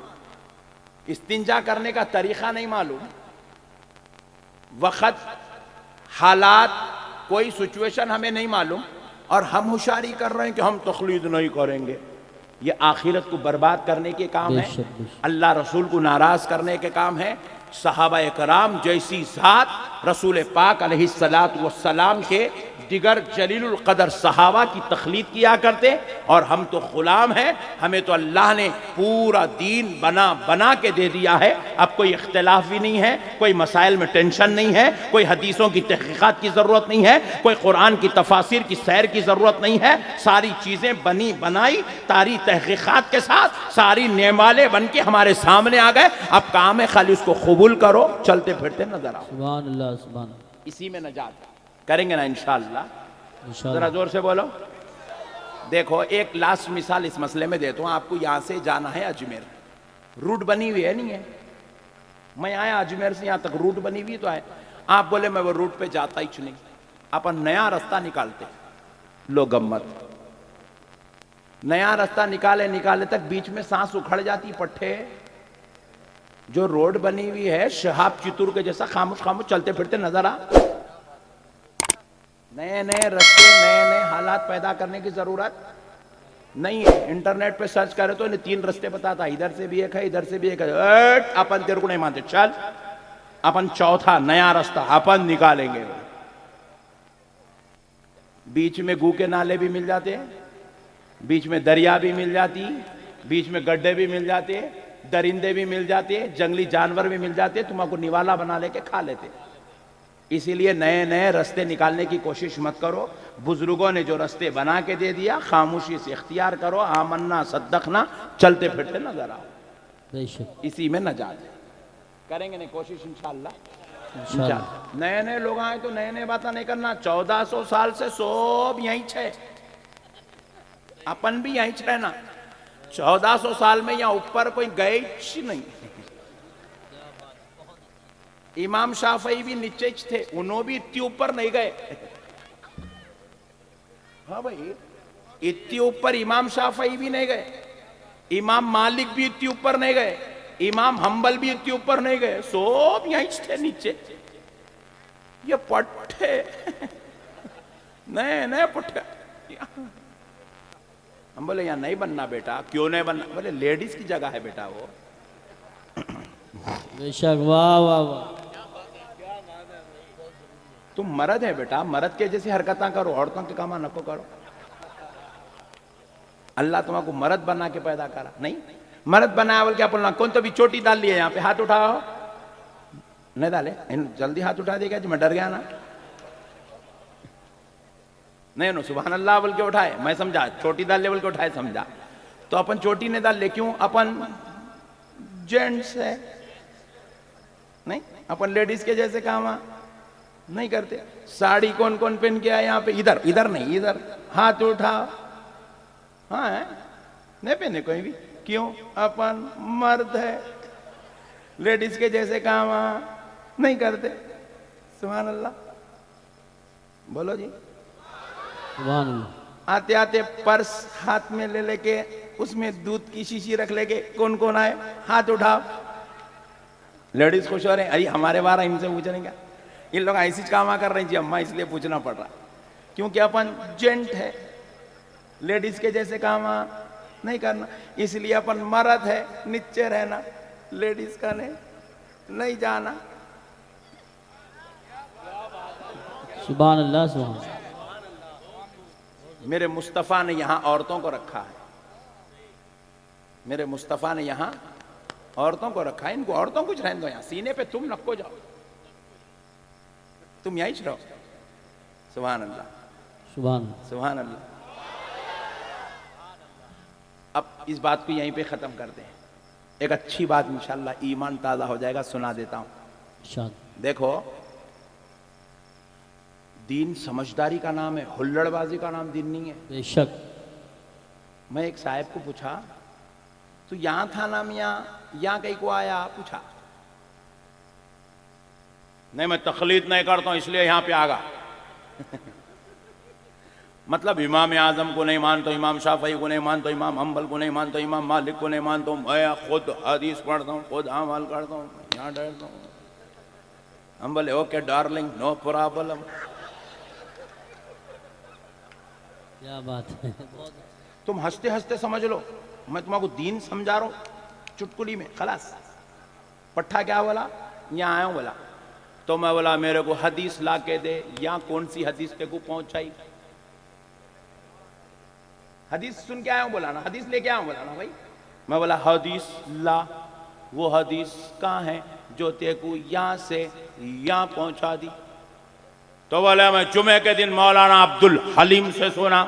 استنجا کرنے کا طریقہ نہیں معلوم، وقت حالات کوئی سچویشن ہمیں نہیں معلوم، اور ہم ہوشیاری کر رہے ہیں کہ ہم تقلید نہیں کریں گے۔ یہ آخرت کو برباد کرنے کے کام ہے، اللہ رسول کو ناراض کرنے کے کام ہے۔ صحابہ کرام جیسی ذات رسول پاک علیہ السلام کے دیگر جلیل القدر صحابہ کی تقلید کیا کرتے، اور ہم تو غلام ہیں، ہمیں تو اللہ نے پورا دین بنا کے دے دیا ہے، اب کوئی اختلاف بھی نہیں ہے، کوئی مسائل میں ٹینشن نہیں ہے، کوئی حدیثوں کی تحقیقات کی ضرورت نہیں ہے، کوئی قرآن کی تفاسیر کی سیر کی ضرورت نہیں ہے، ساری چیزیں بنائی تاری تحقیقات کے ساتھ، ساری نعمالے بن کے ہمارے سامنے آ گئے، اب کام ہے خالی اس کو قبول کرو، چلتے پھرتے نظر آؤ۔ سبحان اللہ سبحان اللہ۔ اسی میں نجات کریں گے نا انشاءاللہ۔ ذرا زور سے بولو۔ دیکھو ایک لاسٹ مثال اس مسئلے میں دیتا ہوں، آپ کو یہاں سے جانا ہے اجمیر، روٹ بنی ہوئی ہے نہیں ہے، میں آیا اجمیر سے یہاں تک روٹ بنی ہوئی تو آئے، آپ بولے میں وہ روٹ پہ جاتا ہی نہیں، اپن نیا راستہ نکالتے، لو گمت نیا راستہ نکالے تک بیچ میں سانس اکھڑ جاتی، پٹھے جو روڈ بنی ہوئی ہے شہاب چتور کے جیسا خاموش خاموش چلتے پھرتے نظر آ، نئے رستے نئے حالات پیدا کرنے کی ضرورت نہیں ہے۔ انٹرنیٹ پہ سرچ کرے تو انہیں 3 رستے بتاتا، ادھر سے بھی ایک ہے ادھر سے بھی ایک ہے، اپن تیرے کو نہیں مانتے، چل اپن چوتھا نیا راستہ اپن نکالیں گے۔ بیچ میں گو کے نالے بھی مل جاتے، بیچ میں دریا بھی مل جاتی، بیچ میں گڈھے بھی مل جاتے، درندے بھی مل جاتے، جنگلی جانور بھی مل جاتے، تمہارے کو نوالا بنا لے کے کھا لیتے۔ اسی لیے نئے رستے نکالنے کی کوشش مت کرو، بزرگوں نے جو رستے بنا کے دے دیا خاموشی سے اختیار کرو، آمنا صدقنا، چلتے پھرتے نظر آؤ، اسی میں نجات ہے۔ کریں گے نہیں کوشش انشاءاللہ۔ نئے لوگ آئے تو نئے باتیں نہیں کرنا، 1400 سال سے سب یہیں چھے، اپن بھی یہیں چھے نا، 1400 سال میں یہاں اوپر کوئی گئے نہیں۔ امام شافعی بھی نیچے تھے، انہوں بھی اتنی اوپر نہیں گئے، ہاں بھائی اتنی اوپر امام شافعی بھی نہیں گئے، امام مالک بھی اتنی اوپر نہیں گئے، امام حنبل بھی اتنی اوپر نہیں گئے، سب یہیں تھے نیچے۔ یہ پٹھے نئے پٹھے، ہم بولے یہاں نہیں بننا بیٹا، کیوں نہیں بننا؟ بولے لیڈیز کی جگہ ہے بیٹا وہ۔ بے شک، واہ واہ واہ۔ تم مرد ہے بیٹا, مرد کے جیسی حرکتاں کرو, عورتوں کے کام نہ کرو. اللہ تمہاں کو مرد بنا کے پیدا کرا نہیں, مرد بنایا بول کے اپنا کون تو بھی چوٹی ڈال لی ہے یہاں پہ, ہاتھ اٹھاؤ. نہیں ڈالے, جلدی ہاتھ اٹھا دے گا جو میں ڈر گیا نا. نہیں نو سبحان اللہ بول کے اٹھائے, میں سمجھا چوٹی ڈال لے بول کے اٹھائے سمجھا. تو اپن چوٹی نہیں ڈال لے, کیوں؟ اپن جینٹس ہے نہیں, اپن لیڈیز کے جیسے کام نہیں کرتے. ساڑی کون کون پہن کے آئے یہاں پہ؟ ادھر ادھر نہیں, ادھر ہاتھ اٹھا. ہاں نہیں پہنے کوئی بھی, کیوں؟ اپن مرد ہے, لیڈیز کے جیسے کام نہیں کرتے. سبحان اللہ بولو جی. سبحان اللہ. آتے آتے پرس ہاتھ میں لے لے کے اس میں دودھ کی شیشی رکھ لے کے کون کون آئے ہاتھ اٹھاؤ. لیڈیز خوش ہو رہے ہیں, ارے ہمارے بارہ ان سے پوچھ رہے ہیں کیا ان لوگ ایسی کام کر رہے ہیں جی اماں, اس لیے پوچھنا پڑ رہا کیونکہ اپن جینٹ ہے, لیڈیز کے جیسے کام نہیں کرنا, اس لیے اپن مرد ہے, نیچے رہنا, لیڈیز کا نہیں جانا. سبحان اللہ سبحان اللہ. میرے مصطفیٰ نے یہاں عورتوں کو رکھا ہے, میرے مصطفیٰ نے یہاں عورتوں کو رکھا ہے. ان کو عورتوں کچھ رہنے دو یہاں, سینے پہ تم نکو جاؤ, تم یہیں رہو. سبحان اللہ سبحان اللہ. سبحان اللہ. اب اس بات کو یہیں پہ ختم کرتے ہیں. ایک اچھی بات انشاءاللہ ایمان تازہ ہو جائے گا, سنا دیتا ہوں. ارشاد. دیکھو دین سمجھداری کا نام ہے, ہلڑ بازی کا نام دین نہیں ہے. بے شک. میں ایک صاحب کو پوچھا, تو یہاں تھا نا میاں, یہاں کہیں کو آیا؟ پوچھا. نہیں میں تقلید نہیں کرتا ہوں اس لیے یہاں پہ آگا. مطلب امام اعظم کو نہیں مانتا, امام شافعی کو نہیں مانتا, امام حنبل کو نہیں مانتا, امام مالک کو نہیں مانتا ہوں, میں خود حدیث پڑھتا ہوں, خود عمل کرتا ہوں, یہاں ڈرتا ہوں. ہم بولے اوکے ڈارلنگ, نو پرابلم. کیا بات ہے. تم ہنستے ہنستے سمجھ لو میں تمہارے کو دین سمجھا رہا ہوں چٹکلی میں, خلاص. پٹھا کیا بولا؟ یہاں آیا ہوں بولا. تو میں بولا میرے کو حدیث لا کے دے. یہاں کون سی حدیث تے کو پہنچائی؟ حدیث سن کے آیا ہوں بولا نا, حدیث لے کے آیا ہوں بولا نا بھائی. میں بولا حدیث لا, وہ حدیث کہاں ہے جو تے کو یہاں سے یہاں پہنچا دی؟ تو بولا میں جمعے کے دن مولانا عبدالحلیم سے سنا.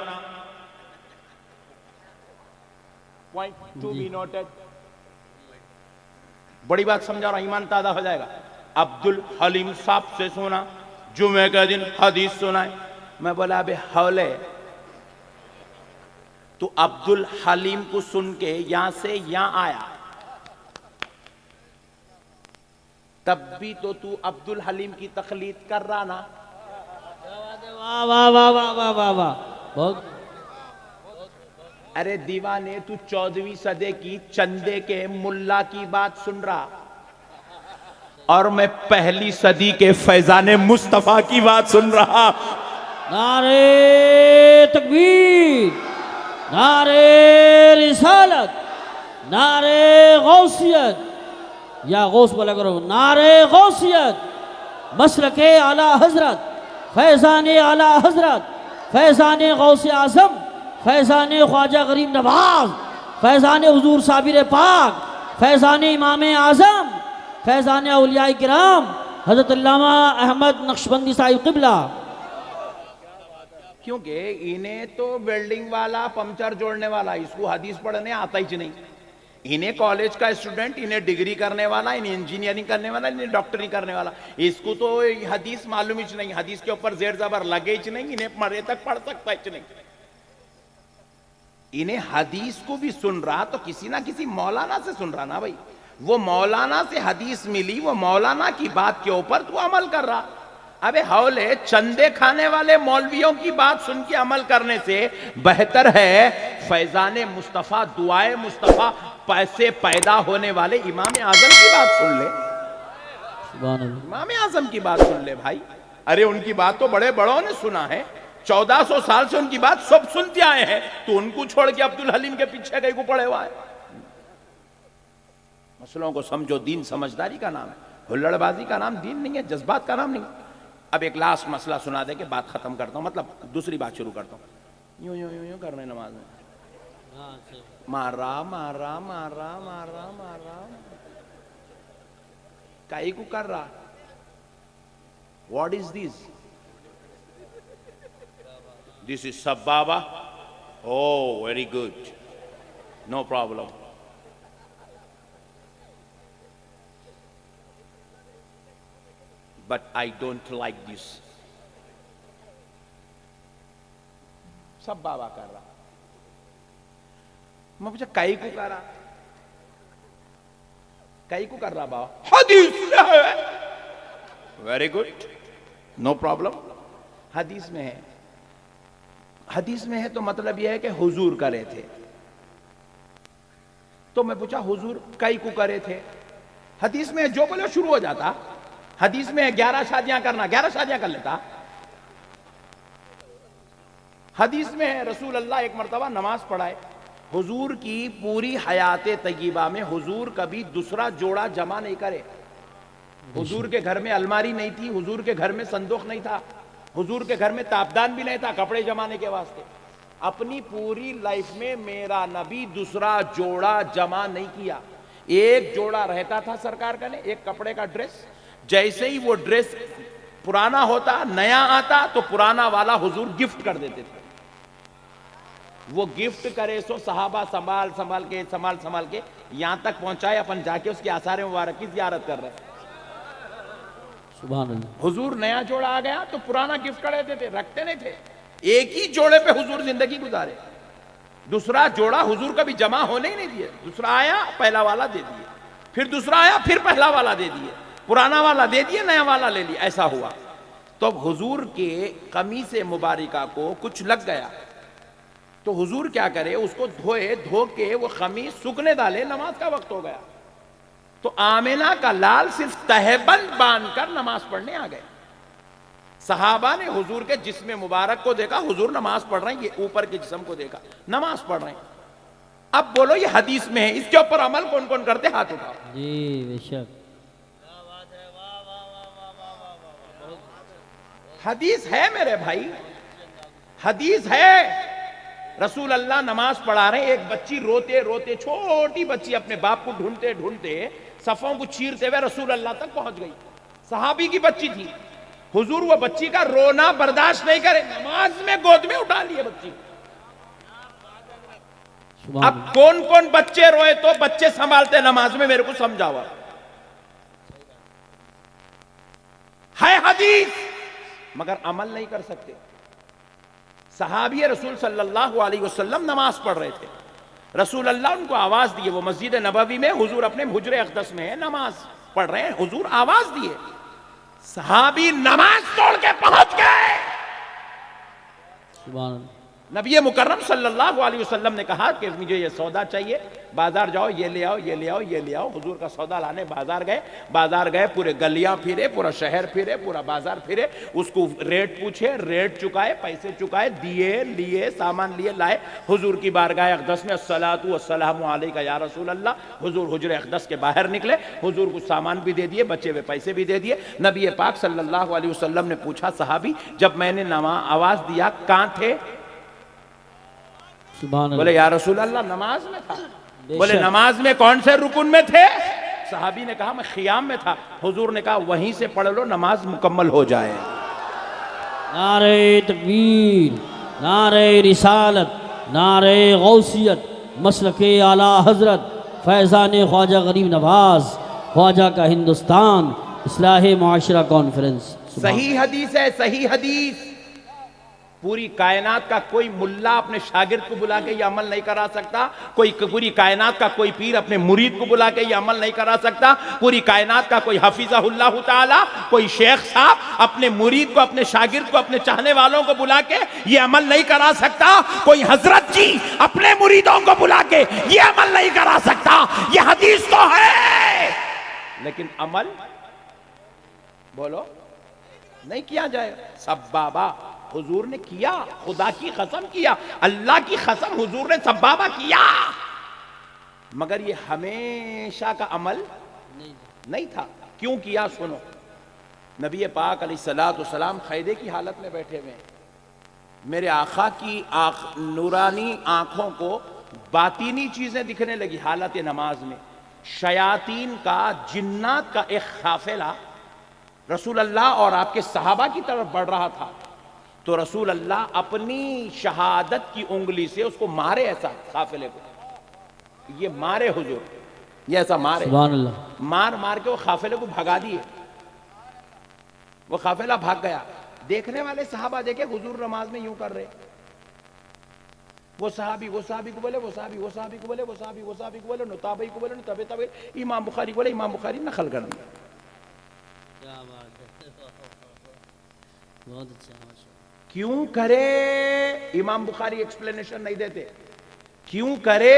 Point to be noted. بڑی بات سمجھا رہا ہوں, ایمان تازہ ہو جائے گا. عبدالحلیم صاحب سے سنا, جمعے کے دن حدیث سنائے. میں بولا بے حولے, تو عبدالحلیم کو سن کے یہاں سے یہاں آیا, تب بھی تو عبدالحلیم کی تقلید کر رہا نا. واہ واہ واہ واہ واہ واہ واہ. بہت. ارے دیوانے, تو 14ویں صدی کی چندے کے ملا کی بات سن رہا, اور میں پہلی صدی کے فیضان مصطفیٰ کی بات سن رہا. نعرے تکبیر, نعرے رسالت, نعرے غوثیت, یا غوث بولا کرو, نعرے غوثیت, مسلک اعلی حضرت, فیضان اعلی حضرت, فیضان غوث اعظم, فیضان خواجہ غریب نواز, فیضان حضور صابر پاک, فیضان امام اعظم, فیضان اولیاء کرام حضرت علامہ احمد نقشبندی صاحب قبلہ. کیونکہ انہیں تو ویلڈنگ والا, پمچر جوڑنے والا, اس کو حدیث پڑھنے آتا ہی نہیں. انہیں کالج کا اسٹوڈنٹ, انہیں ڈگری کرنے والا, انہیں انجینئرنگ کرنے والا, انہیں ڈاکٹری کرنے والا, اس کو تو حدیث معلوم ہی نہیں, حدیث کے اوپر زیر زبر لگے ہی نہیں, انہیں مرے تک پڑھ سکتا ہی نہیں. انہیں حدیث کو بھی سن رہا تو کسی نہ کسی مولانا سے سن رہا نا بھائی. وہ مولانا سے حدیث ملی, وہ مولانا کی بات کے اوپر تو عمل کر رہا. ابے حولے, چندے کھانے والے مولویوں کی بات سن کے عمل کرنے سے بہتر ہے فیضان مصطفیٰ, دعائے مصطفیٰ, پیسے پیدا ہونے والے امام اعظم کی بات سن لے. سبحان اللہ. امام اعظم کی بات سن لے بھائی. ارے ان کی بات تو بڑے بڑوں نے سنا ہے, 1400 سال سے ان کی بات سب سنتے آئے ہیں, تو ان کو چھوڑ کے عبدالحلیم کے پیچھے کہیں کو پڑے ہوا ہے. مسئلوں کو سمجھو, دین سمجھداری کا نام ہے, ہلڑ بازی کا نام دین نہیں ہے, جذبات کا نام نہیں. اب ایک لاسٹ مسئلہ سنا دے کہ بات ختم کرتا ہوں، مطلب دوسری بات شروع کرتا ہوں۔ یوں یوں یوں یوں کر رہے ہیں نماز میں، مارا مارا مارا مارا مارا، کائی کو کر رہا؟ What is this? This is سبابا؟ Oh very good, no problem. But I don't like this. سب بابا کر رہا، میں پوچھا کئی کو کر رہا؟ کئی کو کر رہا بابا؟ حدیث میں ہے۔ ویری گڈ، نو پرابلم، حدیث میں ہے۔ حدیث میں ہے تو مطلب یہ ہے کہ حضور کرے تھے۔ تو میں پوچھا حضور کئی کو کرے تھے؟ حدیث میں جو بولے شروع ہو جاتا۔ حدیث میں 11 شادیاں کرنا، 11 شادیاں کر لیتا۔ حدیث میں ہے رسول اللہ ایک مرتبہ نماز پڑھائے، حضور کی پوری حیات طیبہ میں حضور کبھی دوسرا جوڑا جمع نہیں کرے۔ حضور کے گھر میں الماری نہیں تھی، حضور کے گھر میں صندوق نہیں تھا، حضور کے گھر میں تاپدان بھی نہیں تھا کپڑے جمانے کے واسطے۔ اپنی پوری لائف میں میرا نبی دوسرا جوڑا جمع نہیں کیا، ایک جوڑا رہتا تھا سرکار کا نے، ایک کپڑے کا ڈریس۔ جیسے ہی وہ ڈریس پرانا ہوتا نیا آتا تو پرانا والا حضور گفٹ کر دیتے تھے۔ وہ گفٹ کرے سو صحابہ سنبھال سنبھال کے یہاں تک پہنچائے، اپن جا کے اس کے آثار مبارک کی زیارت کر رہے ہیں۔ سبحان اللہ۔ حضور نیا جوڑا آ گیا تو پرانا گفٹ کر دیتے تھے، رکھتے نہیں تھے۔ ایک ہی جوڑے پہ حضور زندگی گزارے، دوسرا جوڑا حضور کبھی جمع ہونے ہی نہیں دیے۔ دوسرا آیا پہلا والا دے دیے، پھر دوسرا آیا پھر پہلا والا دے دیے، پرانا والا دے دیے نیا والا لے لیا، ایسا ہوا۔ تو حضور کے قمیص مبارکہ کو کچھ لگ گیا تو حضور کیا کرے، اس کو دھوئے، دھو کے وہ قمیص سوکھنے ڈالے، نماز کا وقت ہو گیا تو آمنہ کا لال صرف تہبند باندھ کر نماز پڑھنے آ گئے۔ صحابہ نے حضور کے جسم مبارک کو دیکھا، حضور نماز پڑھ رہے ہیں، یہ اوپر کے جسم کو دیکھا نماز پڑھ رہے ہیں۔ اب بولو یہ حدیث میں ہے، اس کے اوپر عمل کون کون کرتے؟ ہاتھ اٹھاؤ۔ جی بے شک، حدیث ہے میرے بھائی، حدیث ہے۔ رسول اللہ نماز پڑھا رہے ہیں، ایک بچی روتے روتے، چھوٹی بچی اپنے باپ کو ڈھونڈتے ڈھونڈتے صفوں کو چیرتے ہوئے رسول اللہ تک پہنچ گئی، صحابی کی بچی تھی۔ حضور وہ بچی کا رونا برداشت نہیں کرے، نماز میں گود میں اٹھا لیے بچی۔ اب کون کون بچے روئے تو بچے سنبھالتے نماز میں، میرے کو سمجھاوا۔ ہے حدیث مگر عمل نہیں کر سکتے۔ صحابی رسول صلی اللہ علیہ وسلم نماز پڑھ رہے تھے، رسول اللہ ان کو آواز دیے، وہ مسجد نبوی میں حضور اپنے حجر اقدس میں ہے، نماز پڑھ رہے ہیں، حضور آواز دیے، صحابی نماز توڑ کے پہنچ گئے۔ سبحان اللہ۔ نبی مکرم صلی اللہ علیہ وسلم نے کہا کہ مجھے یہ سودا چاہیے، بازار جاؤ، یہ لے آؤ، یہ لے آؤ، یہ لے آؤ۔ حضور کا سودا لانے بازار گئے، پورے گلیاں پھرے، پورا شہر پھرے، پورا بازار پھرے، اس کو ریٹ پوچھے، ریٹ چکائے، پیسے چکائے، دیے، لیے، سامان لیے، لائے حضور کی بارگاہ اقدس میں۔ الصلاۃ والسلام علیک یا رسول اللہ۔ حضور حجر اقدس کے باہر نکلے، حضور کو سامان بھی دے دیے، بچے ہوئے پیسے بھی دے دیے۔ نبی پاک صلی اللہ علیہ وسلم نے پوچھا صحابی جب میں نے آواز دیا کہاں تھے؟ بولے یا رسول اللہ نماز میں تھا۔ بولے نماز میں کون سے رکن میں تھے؟ صحابی نے کہا میں خیام میں تھا۔ حضور نے کہا وہیں سے پڑھ لو، نماز مکمل ہو جائے۔ نعرہ تکبیر، نعرہ رسالت، نعرہ غوثیت، مسلک اعلی حضرت فیضان خواجہ غریب نواز، خواجہ کا ہندوستان اصلاح معاشرہ کانفرنس۔ صحیح حدیث ہے، صحیح حدیث۔ پوری کائنات کا کوئی ملا اپنے شاگرد کو بلا کے یہ عمل نہیں کرا سکتا، پوری کائنات کا کوئی پیر اپنے مرید کو بلا کے یہ عمل نہیں کرا سکتا، پوری کائنات کا کوئی حفظہ اللہ تعالی، کوئی شیخ صاحب اپنے مرید کو، اپنے شاگرد کو، اپنے چاہنے والوں کو بلا کے یہ عمل نہیں کرا سکتا، کوئی حضرت جی اپنے مریدوں کو بلا کے یہ عمل نہیں کرا سکتا۔ یہ حدیث تو ہے لیکن عمل بولو نہیں کیا جائے۔ سبابہ حضور نے کیا، خدا کی قسم کیا، اللہ کی قسم حضور نے سبابہ کیا، مگر یہ ہمیشہ کا عمل نہیں تھا۔ کیوں کیا سنو، نبی پاک علیہ الصلوۃ والسلام قیدے کی حالت میں بیٹھے ہوئے ہیں، میرے آقا کی نورانی آنکھوں کو باطینی چیزیں دکھنے لگی حالت نماز میں، شیاطین کا، جنات کا ایک قافلہ رسول اللہ اور آپ کے صحابہ کی طرف بڑھ رہا تھا، تو رسول اللہ اپنی شہادت کی انگلی سے اس کو مارے، ایسا قافلے کو یہ مارے حضور، یہ ایسا مارے، سبحان اللہ، مار کے وہ قافلے کو بھگا دیے، وہ قافلہ بھاگ گیا۔ دیکھنے والے صحابہ دیکھے حضور نماز میں یوں کر رہے، وہ صحابی کو بولے، وہ صحابی کو بولے، وہ صحابی کو بولے، نتابعی کو بولے، نتابعی، امام بخاری کو بولے، امام بخاری نقل کر دیا۔ کیا بات ہے، بہت اچھا، ماشاءاللہ۔ کیوں کرے؟ امام بخاری ایکسپلینیشن نہیں دیتے، کیوں کرے؟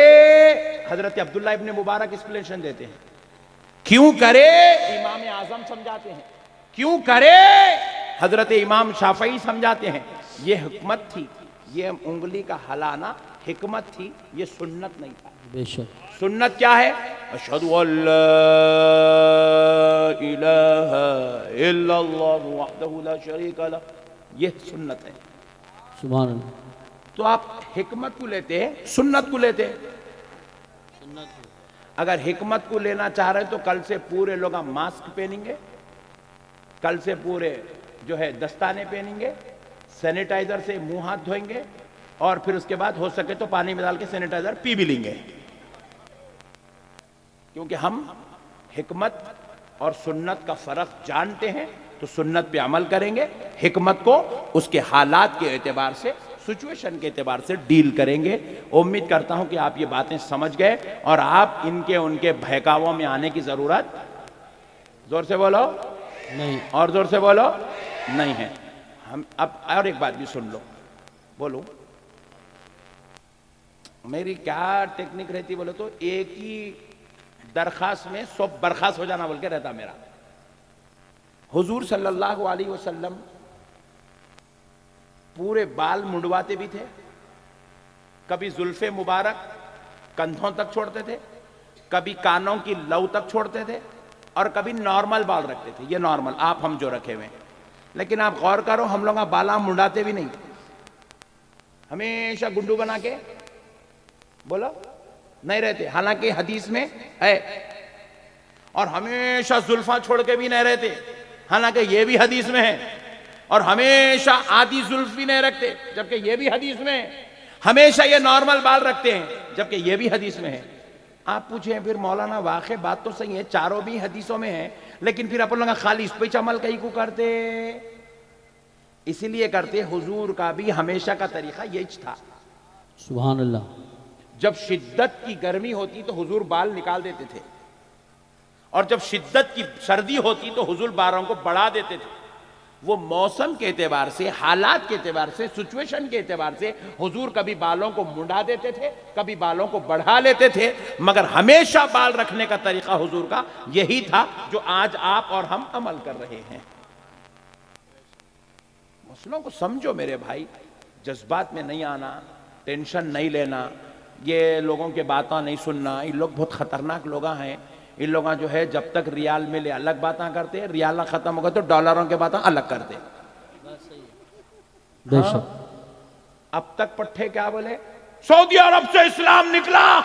حضرت عبداللہ ابن مبارک ایکسپلینیشن دیتے ہیں، کیوں کرے؟ امام اعظم سمجھاتے ہیں، کیوں کرے؟ حضرت امام شافعی سمجھاتے ہیں۔ یہ حکمت تھی، یہ انگلی کا ہلانا حکمت تھی، یہ سنت نہیں تھا۔ بے شک، سنت کیا ہے؟ اشہد ان لا الہ الا اللہ وحدہ لا شریک لہ، یہ سنت ہے۔ سبحان اللہ، تو آپ حکمت کو لیتے ہیں، سنت کو لیتے ہیں۔ اگر حکمت کو لینا چاہ رہے تو کل سے پورے لوگ ماسک پہنیں گے، کل سے پورے جو ہے دستانے پہنیں گے، سینیٹائزر سے منہ ہاتھ دھوئیں گے، اور پھر اس کے بعد ہو سکے تو پانی میں ڈال کے سینیٹائزر پی بھی لیں گے، کیونکہ ہم حکمت اور سنت کا فرق جانتے ہیں، تو سنت پہ عمل کریں گے، حکمت کو اس کے حالات کے اعتبار سے، سچویشن کے اعتبار سے ڈیل کریں گے۔ امید کرتا ہوں کہ آپ یہ باتیں سمجھ گئے اور آپ ان کے بہکاووں میں آنے کی ضرورت، زور سے بولو نہیں، اور زور سے بولو، نہیں ہے۔ ہم اب اور ایک بات بھی سن لو، بولو میری کیا ٹیکنک رہتی بولو تو ایک ہی درخواست میں سب برخاست ہو جانا بول کے رہتا میرا۔ حضور صلی اللہ علیہ وسلم پورے بال منڈواتے بھی تھے، کبھی زلف مبارک کندھوں تک چھوڑتے تھے، کبھی کانوں کی لو تک چھوڑتے تھے، اور کبھی نارمل بال رکھتے تھے، یہ نارمل آپ ہم جو رکھے ہوئے ہیں۔ لیکن آپ غور کرو، ہم لوگ بالا منڈاتے بھی نہیں، ہمیشہ گنڈو بنا کے بولو نہیں رہتے، حالانکہ حدیث میں ہے، اور ہمیشہ زلفاں چھوڑ کے بھی نہیں رہتے، حالانکہ یہ بھی حدیث میں ہے، اور ہمیشہ آدھی زلف بھی نہیں رکھتے، جبکہ یہ بھی حدیث میں ہے، ہمیشہ یہ نارمل بال رکھتے ہیں، جبکہ یہ بھی حدیث میں ہے۔ آپ پوچھیں پھر مولانا واقع بات تو صحیح ہے، چاروں بھی حدیثوں میں ہے، لیکن پھر اپن لوگ خالی اس پہ عمل کہیں کو کرتے، اسی لیے کرتے۔ حضور کا بھی ہمیشہ کا طریقہ یہی تھا، سبحان اللہ، جب شدت کی گرمی ہوتی تو حضور بال نکال دیتے تھے، اور جب شدت کی سردی ہوتی تو حضور بالوں کو بڑھا دیتے تھے۔ وہ موسم کے اعتبار سے، حالات کے اعتبار سے، سچویشن کے اعتبار سے حضور کبھی بالوں کو منڈا دیتے تھے، کبھی بالوں کو بڑھا لیتے تھے، مگر ہمیشہ بال رکھنے کا طریقہ حضور کا یہی تھا جو آج آپ اور ہم عمل کر رہے ہیں۔ مسئلوں کو سمجھو میرے بھائی، جذبات میں نہیں آنا، ٹینشن نہیں لینا، یہ لوگوں کے باتاں نہیں سننا۔ یہ لوگ بہت خطرناک لوگ ہیں، ان لوگاں جو ہے جب تک ریال ملے الگ باتاں کرتے، ریال ختم ہو گئے تو ڈالروں کے باتاں الگ کرتے۔ بے شک، اب تک پٹھے کیا بولے؟ سعودی عرب سے اسلام نکلا،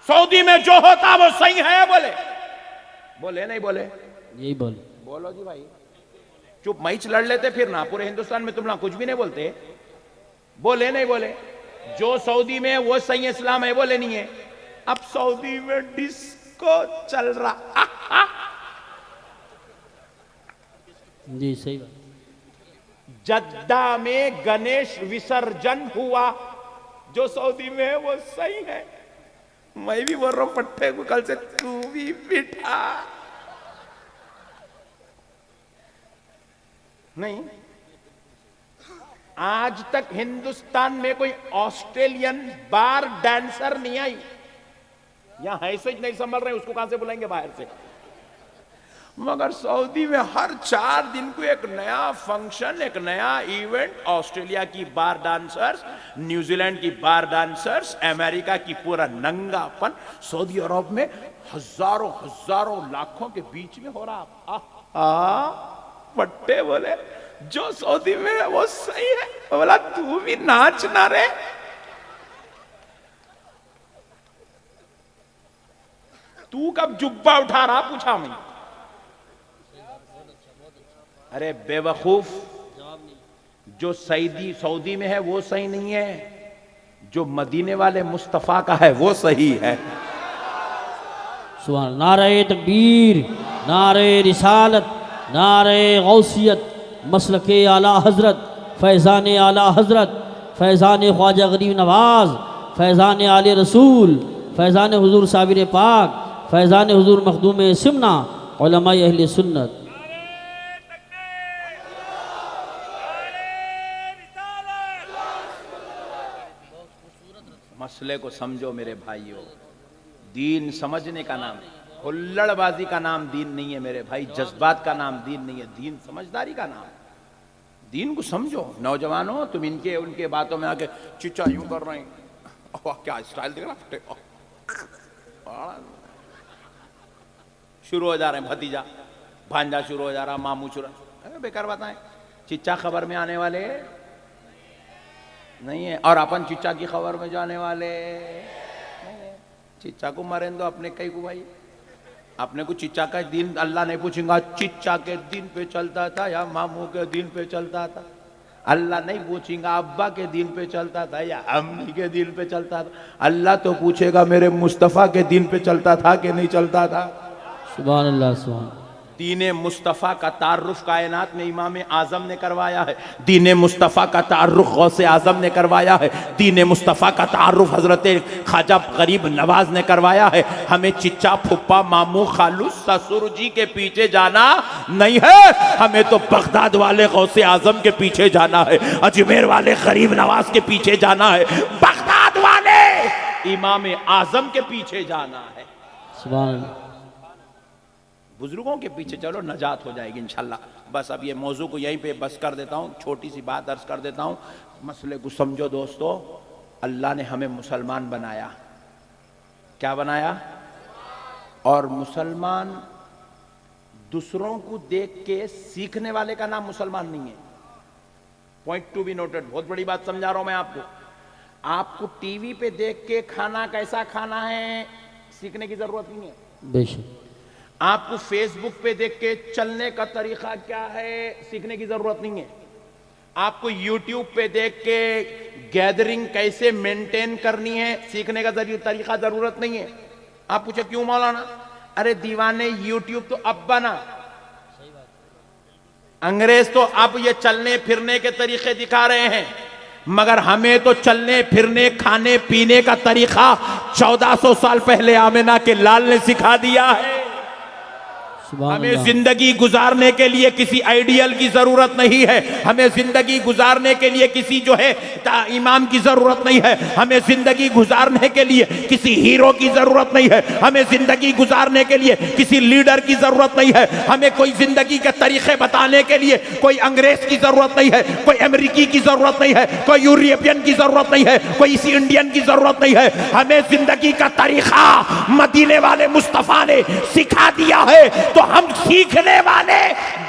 سعودی میں جو ہوتا وہ صحیح ہے، بولے نہیں بولے؟ یہی بول، بولو جی بھائی، چپ میچ لڑ لیتے پھر نہ، پورے ہندوستان میں تم نہ کچھ بھی نہیں بولتے، بولے نہیں بولے؟ جو سعودی میں وہ صحیح اسلام ہے، بولے نہیں ہے؟ اب سعودی میں ڈسکو چل رہا، جی صحیح بات، جدہ میں گنیش وسرجن ہوا، جو سعودی میں ہے وہ صحیح ہے۔ میں بھی بول رہا ہوں پٹھے کو کل سے تو بھی بٹھا، نہیں آج تک ہندوستان میں کوئی آسٹریلین بار ڈانسر نہیں آئی، یہاں ایسے ہی نہیں سنبھل رہے، اس کو کہاں سے بلائیں گے باہر سے؟ مگر سعودی میں ہر 4 دن کو ایک نیا فنکشن، ایک نیا ایونٹ، آسٹریلیا کی بار ڈانسرز، نیوزی لینڈ کی بار ڈانسرز، امریکہ کی پورا ننگا پن سعودی عرب میں ہزاروں لاکھوں کے بیچ میں ہو رہا۔ پٹے بولے جو سعودی میں ہے وہ صحیح ہے. بولا تو بھی ناچ نہ رے. تو کب جبہ اٹھا رہا پوچھا میں. ارے بے وقوف, جو سعودی میں ہے وہ صحیح نہیں ہے, جو مدینے والے مصطفیٰ کا ہے وہ صحیح ہے. سبحان. نعرہ تکبیر, نعرہ رسالت, نعرہ غوثیت, مسلک اعلیٰ حضرت, فیضان اعلیٰ حضرت, فیضان خواجہ غریب نواز, فیضان آل رسول, فیضان حضور صابر پاک, فیضان حضور مخدوم سمنا, علماء اہل سنت. مسئلے کو سمجھو میرے بھائیوں. دین سمجھنے کا نام, ہلڑ بازی کا نام دین نہیں ہے میرے بھائی, جذبات کا نام دین نہیں ہے, دین سمجھداری کا نام. دین کو سمجھو. نوجوانوں تم ان کے باتوں میں آ کے چچا یوں کر رہے ہیں, کیا اسٹائل دیکھ رہا, شروع ہو جا رہے ہیں بھتیجا بھانجا شروع ہو جا رہا, ماموں شروع. بیکار باتیں. چچا خبر میں آنے والے نہیں ہے, اور اپن چچا کی خبر میں جانے والے نہیں ہے. چچا کو مریں دو اپنے کئی کو بھائی. اپنے کو چچا کا دین اللہ نہیں پوچھیں گا چچا کے دین پہ چلتا تھا یا ماموں کے دین پہ چلتا تھا. اللہ نہیں پوچھیں گا ابا کے دین پہ چلتا تھا یا امی کے دین پہ چلتا تھا. اللہ تو پوچھے گا میرے مصطفیٰ کے دین پہ چلتا تھا کہ نہیں چلتا تھا. سبحان اللہ. سبحان. دین مصطفیٰ کا تعارف کائنات میں امام اعظم نے کروایا ہے. دین مصطفیٰ کا تعارف غوث اعظم نے کروایا ہے. دین مصطفیٰ کا تعارف حضرت خواجہ غریب نواز نے کروایا ہے. ہمیں چچا پھپا ماموں خالو سسر جی کے پیچھے جانا نہیں ہے, ہمیں تو بغداد والے غوث اعظم کے پیچھے جانا ہے, اجمیر والے غریب نواز کے پیچھے جانا ہے, بغداد والے امام اعظم کے پیچھے جانا ہے. سبحان اللہ. بزرگوں کے پیچھے چلو, نجات ہو جائے گی انشاءاللہ. بس اب یہ موضوع کو یہیں پہ بس کر دیتا ہوں, چھوٹی سی بات عرض کر دیتا ہوں. مسئلے کو سمجھو دوستو. اللہ نے ہمیں مسلمان بنایا. کیا بنایا؟ اور مسلمان دوسروں کو دیکھ کے سیکھنے والے کا نام مسلمان نہیں ہے. Point to be noted. بہت بڑی بات سمجھا رہا ہوں میں آپ کو. آپ کو ٹی وی پہ دیکھ کے کھانا کیسا کھانا ہے سیکھنے کی ضرورت نہیں ہے. بے شک. آپ کو فیس بک پہ دیکھ کے چلنے کا طریقہ کیا ہے سیکھنے کی ضرورت نہیں ہے. آپ کو یوٹیوب پہ دیکھ کے گیدرنگ کیسے مینٹین کرنی ہے سیکھنے کا طریقہ ضرورت نہیں ہے. آپ پوچھے کیوں مولانا؟ ارے دیوانے یوٹیوب تو اب بنا, انگریز تو اب یہ چلنے پھرنے کے طریقے دکھا رہے ہیں, مگر ہمیں تو چلنے پھرنے کھانے پینے کا طریقہ 1400 سال پہلے آمنہ کے لال نے سکھا دیا ہے. ہمیں زندگی گزارنے کے لیے کسی آئیڈیل کی ضرورت نہیں ہے. ہمیں زندگی گزارنے کے لیے کسی جو ہے امام کی ضرورت نہیں ہے. ہمیں زندگی گزارنے کے لیے کسی ہیرو کی ضرورت نہیں ہے. ہمیں زندگی گزارنے کے لیے کسی لیڈر کی ضرورت نہیں ہے. ہمیں کوئی زندگی کے طریقے بتانے کے لیے کوئی انگریز کی ضرورت نہیں ہے, کوئی امریکی کی ضرورت نہیں ہے, کوئی یورپین کی ضرورت نہیں ہے, کوئی اسی انڈین کی ضرورت نہیں ہے. ہمیں زندگی کا طریقہ مدینے والے مصطفیٰ نے سکھا دیا ہے. تو ہم سیکھنے والے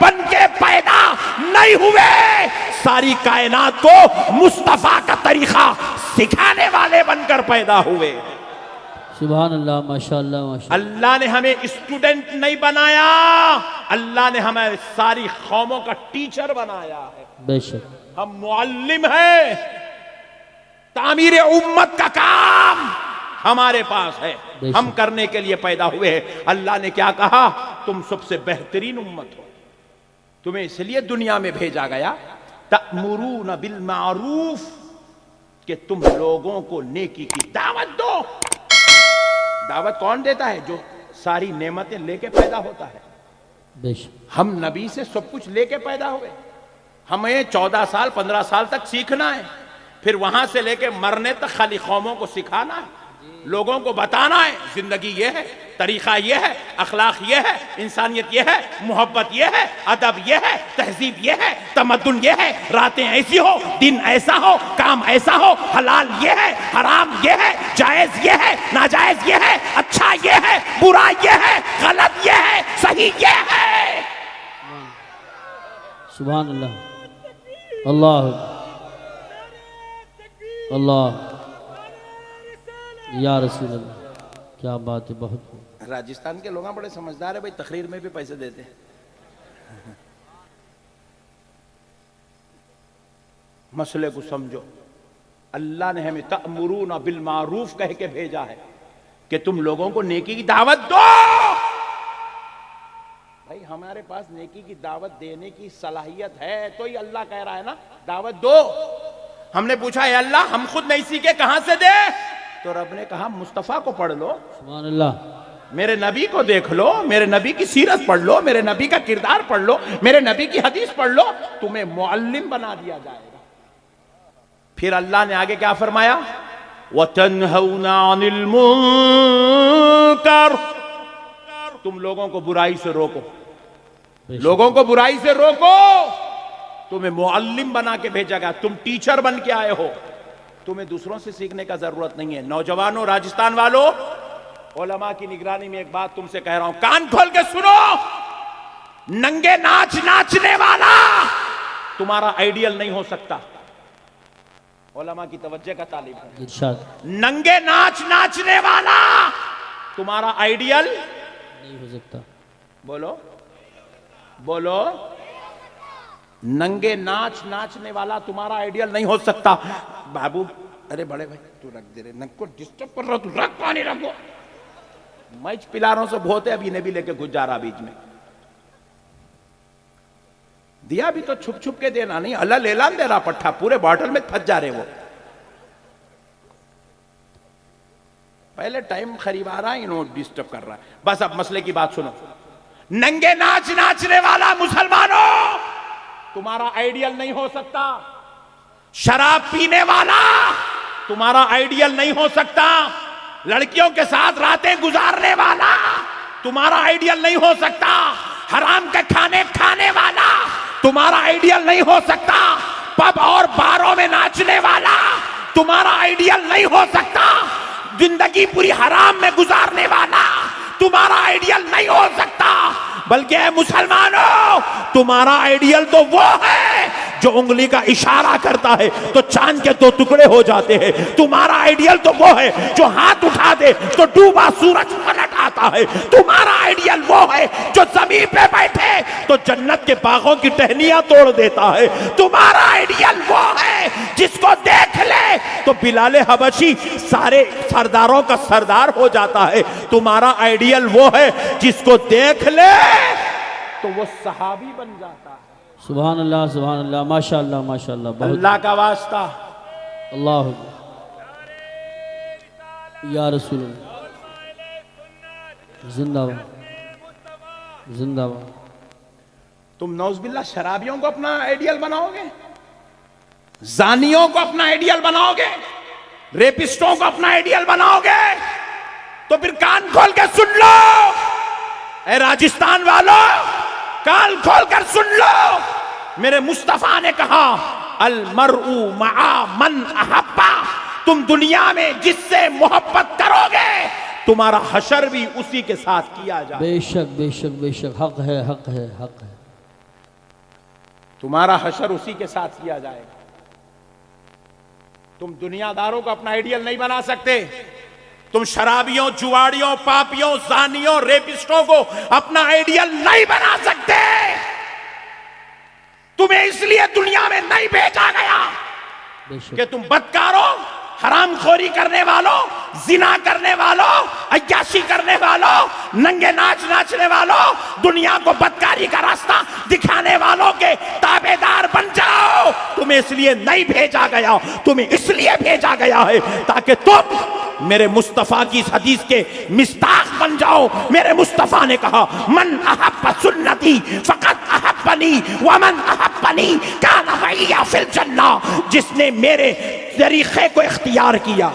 بن کے پیدا نہیں ہوئے, ساری کائنات کو مصطفیٰ کا طریقہ سکھانے والے بن کر پیدا ہوئے. سبحان اللہ. ماشاءاللہ ماشاءاللہ. اللہ نے ہمیں اسٹوڈنٹ نہیں بنایا, اللہ نے ہمیں ساری قوموں کا ٹیچر بنایا ہے. بے شک. ہم معلم ہیں. تعمیر امت کا کام ہمارے پاس ہے, ہم کرنے کے لیے پیدا ہوئے ہیں. اللہ نے کیا کہا؟ تم سب سے بہترین امت ہو, تمہیں اس لیے دنیا میں بھیجا گیا تأمرون بالمعروف, کہ تم لوگوں کو نیکی کی دعوت دو. دعوت کون دیتا ہے؟ جو ساری نعمتیں لے کے پیدا ہوتا ہے. بے شک. ہم نبی سے سب کچھ لے کے پیدا ہوئے. ہمیں 14 سال 15 سال تک سیکھنا ہے, پھر وہاں سے لے کے مرنے تک خالی قوموں کو سکھانا ہے, لوگوں کو بتانا ہے زندگی یہ ہے, طریقہ یہ ہے, اخلاق یہ ہے, انسانیت یہ ہے, محبت یہ ہے, ادب یہ ہے, تہذیب یہ ہے, تمدن یہ ہے, راتیں ایسی ہو, دن ایسا ہو, کام ایسا ہو, حلال یہ ہے, حرام یہ ہے, جائز یہ ہے, ناجائز یہ ہے, اچھا یہ ہے, برا یہ ہے, غلط یہ ہے, صحیح یہ ہے. سبحان اللہ، اللہ اللہ، یا رسول اللہ، کیا بات ہے، بہت راجستھان کے لوگ بڑے سمجھدار ہیں بھائی، تقریر میں بھی پیسے دیتے ہیں۔ مسئلے کو سمجھو، اللہ نے ہمیں تأمرون بالمعروف کہہ کے بھیجا ہے کہ تم لوگوں کو نیکی کی دعوت دو۔ بھائی ہمارے پاس نیکی کی دعوت دینے کی صلاحیت ہے تو ہی اللہ کہہ رہا ہے نا دعوت دو۔ ہم نے پوچھا اے اللہ ہم خود نہیں سیکھے کہاں سے دے؟ تو رب نے کہا مصطفیٰ کو پڑھ لو، سبحان اللہ، میرے نبی کو دیکھ لو، میرے نبی کی سیرت پڑھ لو، میرے نبی کا کردار پڑھ لو، میرے نبی کی حدیث پڑھ لو، تمہیں معلم بنا دیا جائے گا۔ پھر اللہ نے آگے کیا فرمایا؟ وَتَنْهَوْنَ عَنِ الْمُنْكَرِ، تم لوگوں کو برائی سے روکو، لوگوں کو برائی سے روکو، تمہیں معلم بنا کے بھیجا گیا، تم ٹیچر بن کے آئے ہو، تمہیں دوسروں سے سیکھنے کا ضرورت نہیں ہے۔ نوجوانوں، راجستھان والوں، علماء کی نگرانی میں ایک بات تم سے کہہ رہا ہوں، کان کھول کے سنو، ننگے ناچ ناچنے والا تمہارا آئیڈیل نہیں ہو سکتا۔ علماء کی توجہ کا طالب ہے، ارشاد، ننگے ناچ ناچنے والا تمہارا آئیڈیل نہیں ہو سکتا، بولو بولو، ننگے ناچ ناچنے والا تمہارا آئیڈیل نہیں ہو سکتا۔ بابو ارے بڑے بھائی تو رکھ دے رہے، ننگ کو ڈسٹرب کر رہا، تو رکھ پانی رکھو، میچ پلاروں سے بہت ہے، اب انہیں بھی لے کے گھس جا رہا بیچ میں۔ دیا بھی تو چھپ چھپ کے دینا نہیں، اللہ لیلان دے رہا پٹھا، پورے باٹل میں پھنس جا رہے وہ۔ پہلے ٹائم قریب آ رہا ہے، انہوں ڈسٹرب کر رہا ہے۔ بس اب مسئلے کی بات سنو، ننگے ناچ ناچنے والا مسلمانوں تمہارا آئیڈیل نہیں ہو سکتا، شراب پینے والا تمہارا آئیڈیل نہیں ہو سکتا، لڑکیوں کے ساتھ راتیں گزارنے والا تمہارا آئیڈیل نہیں ہو سکتا، حرام کے کھانے کھانے والا تمہارا آئیڈیل نہیں ہو سکتا، پب اور باروں میں ناچنے والا تمہارا آئیڈیل نہیں ہو سکتا، زندگی پوری حرام میں گزارنے والا تمہارا آئیڈیل نہیں ہو سکتا، بلکہ اے مسلمانوں تمہارا آئیڈیل تو وہ ہے جو انگلی کا اشارہ کرتا ہے تو چاند کے دو ٹکڑے ہو جاتے ہیں، تمہارا آئیڈیل تو وہ ہے جو ہاتھ اٹھا دے تو ڈوبا سورج پلٹ آتا ہے، تمہارا آئیڈیل وہ ہے جو زمین پہ بیٹھے تو جنت کے باغوں کی ٹہنیاں توڑ دیتا ہے، تمہارا آئیڈیل وہ ہے جس کو دیکھ لے تو بلال حبشی سارے سرداروں کا سردار ہو جاتا ہے، تمہارا آئیڈیل وہ ہے جس کو دیکھ لے تو وہ صحابی بن جاتا ہے۔ سبحان اللہ، سبحان اللہ، ماشاءاللہ ماشاءاللہ، بہت اللہ کا واسطہ، اللہ، یا رسول اللہ، زندہ باد، زندہ باد۔ تم نوز باللہ شرابیوں کو اپنا آئیڈیل بناؤ گے، زانیوں کو اپنا آئیڈیل بناؤ گے، ریپسٹوں کو اپنا آئیڈیل بناؤ گے، تو پھر کان کھول کے سن لو، اے راجستھان والوں کان کھول کر سن لو، میرے مصطفیٰ نے کہا المرء مع من احبا، تم دنیا میں جس سے محبت کرو گے تمہارا حشر بھی اسی کے ساتھ کیا جائے، بے شک بے شک بے شک، حق ہے حق ہے حق ہے، تمہارا حشر اسی کے ساتھ کیا جائے گا۔ تم دنیا داروں کو اپنا آئیڈیل نہیں بنا سکتے، تم شرابیوں، جواڑیوں، پاپیوں، زانیوں، ریپسٹوں کو اپنا آئیڈیل نہیں بنا سکتے، تمہیں اس لیے دنیا میں نہیں بھیجا گیا بے شک، کہ تم بدکاروں، حرام خوری کرنے والوں، زنا کرنے والوں، عیاشی کرنے والوں، ننگے ناچ ناچنے والوں، دنیا کو بدکاری کا راستہ دکھانے والوں کے تابعدار بن جاؤ، تمہیں اس لیے نہیں بھیجا گیا، تمہیں اس لیے بھیجا گیا ہے تاکہ تم میرے مصطفیٰ کی اس حدیث کے مصداق بن جاؤ۔ میرے مصطفیٰ نے کہا من احب سنتی فقط احبنی ومن احبنی کان معی فی الجنہ، جس نے میرے طریقے کو اختیار کیا،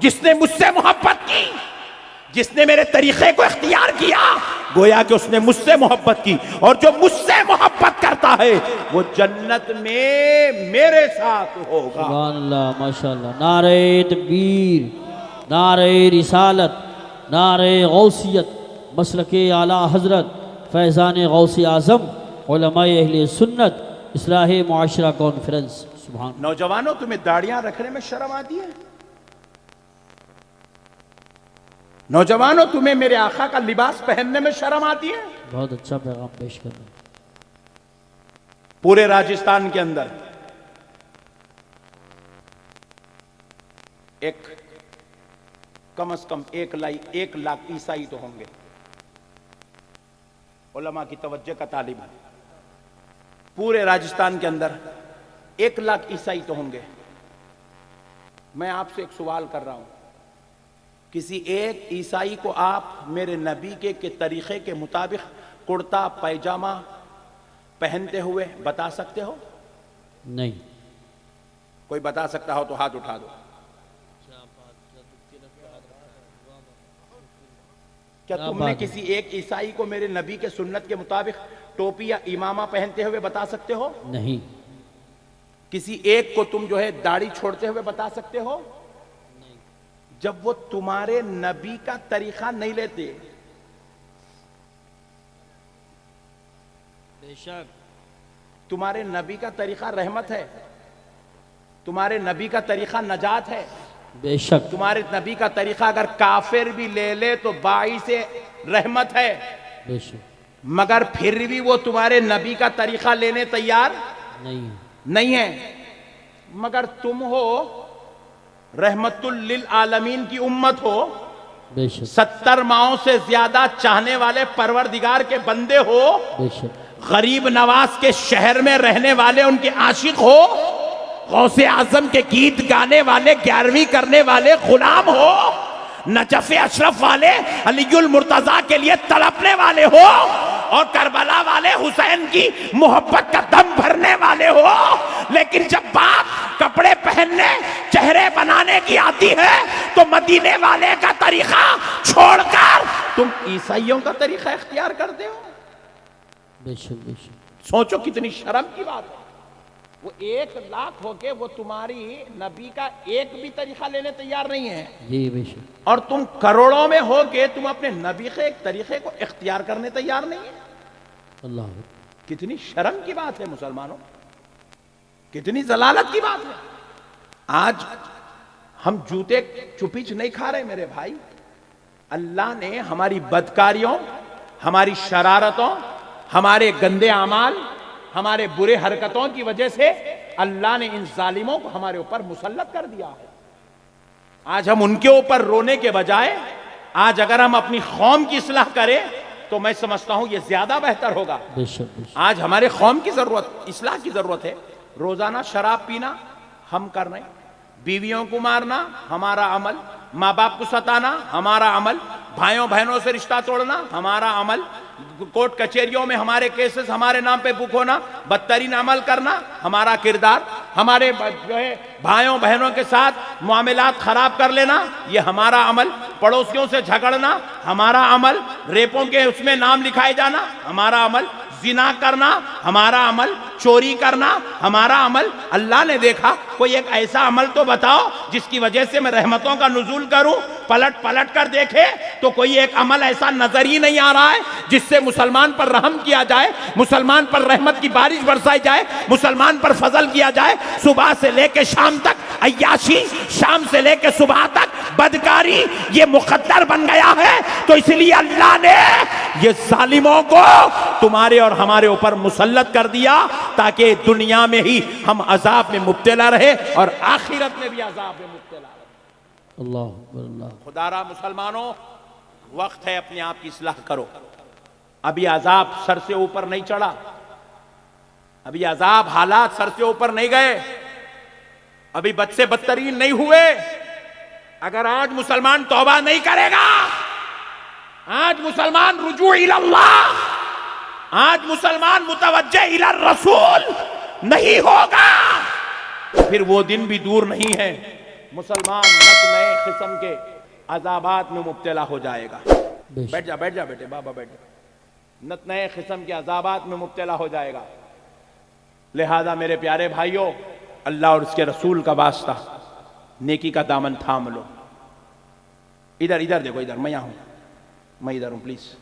جس نے مجھ سے محبت کی، جس نے میرے طریقے کو اختیار کیا، گویا کہ اس نے مجھ سے محبت کی، اور جو مجھ سے محبت کرتا ہے وہ جنت میں میرے ساتھ ہوگا۔ سبحان اللہ، ماشاءاللہ، نعرہ تکبیر، نعرہ رسالت، نعرہ غوثیت، مسلک اعلیٰ حضرت فیضان غوث اعظم، علماء اہل سنت اصلاح معاشرہ کانفرنس. سبحان. نوجوانوں تمہیں داڑیاں رکھنے میں شرم آتی ہے؟ نوجوانوں تمہیں میرے آقا کا لباس پہننے میں شرم آتی ہے؟ بہت اچھا پیغام پیش کر رہے ہیں. پورے راجستھان کے اندر کم از کم 1,00,000 عیسائی تو ہوں گے. علماء کی توجہ کا طالب ہے. پورے راجستھان کے اندر 1,00,000 عیسائی تو ہوں گے. میں آپ سے ایک سوال کر رہا ہوں، کسی ایک عیسائی کو آپ میرے نبی کے طریقے کے مطابق کرتا پیجامہ پہنتے ہوئے بتا سکتے ہو؟ نہیں. کوئی بتا سکتا ہو تو ہاتھ اٹھا دو. کیا تم نے کسی ایک عیسائی کو میرے نبی کے سنت کے مطابق ٹوپی یا امامہ پہنتے ہوئے بتا سکتے ہو؟ نہیں. کسی ایک کو تم جو ہے داڑھی چھوڑتے ہوئے بتا سکتے ہو؟ نہیں. جب وہ تمہارے نبی کا طریقہ نہیں لیتے. بے شک. تمہارے نبی کا طریقہ رحمت ہے، تمہارے نبی کا طریقہ نجات ہے. بے شک. تمہارے نبی کا طریقہ اگر کافر بھی لے لے تو باعث رحمت ہے. بے شک. مگر پھر بھی وہ تمہارے نبی کا طریقہ لینے تیار نہیں ہے. مگر تم ہو رحمت للعالمین کی امت ہو، بے شک. 70 ماہوں سے زیادہ چاہنے والے پروردگار کے بندے ہو، بے شک. غریب نواز کے شہر میں رہنے والے ان کے عاشق ہو، غوث اعظم کے گیت گانے والے 11ویں کرنے والے غلام ہو، نجف اشرف والے علی المرتضیٰ کے لیے تڑپنے والے ہو، اور کربلا والے حسین کی محبت کا دم بھرنے والے ہو. لیکن جب بات کپڑے پہننے چہرے بنانے کی آتی ہے تو مدینے والے کا طریقہ چھوڑ کر تم عیسائیوں کا طریقہ اختیار کرتے ہو. بے شک. بے شک. سوچو کتنی شرم کی بات ہے. وہ 1,00,000 ہو کے وہ تمہاری نبی کا ایک بھی طریقہ لینے تیار نہیں ہے، جی بے شک. اور تم کروڑوں میں ہو کے تم اپنے نبی کے ایک طریقے کو اختیار کرنے تیار نہیں ہے. اللہ. کتنی شرم کی بات ہے مسلمانوں، کتنی ضلالت کی بات ہے. آج ہم جوتے چپیچ نہیں کھا رہے میرے بھائی. اللہ نے ہماری بدکاریوں، ہماری شرارتوں، ہمارے گندے اعمال، ہمارے برے حرکتوں کی وجہ سے اللہ نے ان ظالموں کو ہمارے اوپر مسلط کر دیا ہے. آج ہم ان کے اوپر رونے کے بجائے آج اگر ہم اپنی قوم کی اصلاح کریں تو میں سمجھتا ہوں یہ زیادہ بہتر ہوگا. بے شک. بے شک. آج ہمارے قوم کی ضرورت اصلاح کی ضرورت ہے. روزانہ شراب پینا ہم کر رہے ہیں، بیویوں کو مارنا ہمارا عمل، ماں باپ کو ستانا ہمارا عمل، بھائیوں بہنوں سے رشتہ توڑنا ہمارا عمل، کورٹ کچہریوں میں ہمارے کیسز ہمارے نام پہ بک ہونا، بدترین عمل کرنا ہمارا کردار، ہمارے بھائیوں بہنوں کے ساتھ معاملات خراب کر لینا یہ ہمارا عمل، پڑوسیوں سے جھگڑنا ہمارا عمل، ریپوں کے اس میں نام لکھائے جانا ہمارا عمل، زنا کرنا ہمارا عمل، چوری کرنا ہمارا عمل. اللہ نے دیکھا کوئی ایک ایسا عمل تو بتاؤ جس کی وجہ سے میں رحمتوں کا نزول کروں. پلٹ کر دیکھے تو کوئی ایک عمل ایسا نظر ہی نہیں آ رہا ہے جس سے مسلمان پر رحم کیا جائے، مسلمان پر رحمت کی بارش برسائی جائے، مسلمان پر فضل کیا جائے. صبح سے لے کے شام تک عیاشی، شام سے لے کے صبح تک بدکاری، یہ مقدر بن گیا ہے. تو اس لیے اللہ نے یہ ظالموں کو تمہارے اور ہمارے اوپر مسلط کر دیا تاکہ دنیا میں ہی ہم عذاب میں مبتلا رہے اور آخرت میں بھی عذاب میں مبتلا رہے. اللہ اکبر. اللہ. خدا را مسلمانوں، وقت ہے اپنے آپ کی اصلاح کرو. ابھی عذاب سر سے اوپر نہیں چڑھا، ابھی عذاب حالات سر سے اوپر نہیں گئے، ابھی بد سے بدترین نہیں ہوئے. اگر آج مسلمان توبہ نہیں کرے گا، آج مسلمان رجوع اللہ، آج مسلمان متوجہ الی الرسول نہیں ہوگا، پھر وہ دن بھی دور نہیں ہے مسلمان نت نئے قسم کے عذابات میں مبتلا ہو جائے گا. بیٹھ جا بیٹے بابا بیٹھ جا. نت نئے قسم کے عذابات میں مبتلا ہو جائے گا. لہذا میرے پیارے بھائیوں، اللہ اور اس کے رسول کا واسطہ نیکی کا دامن تھام لو. ادھر دیکھو، ادھر میں یہاں ہوں، میں ادھر ہوں، پلیز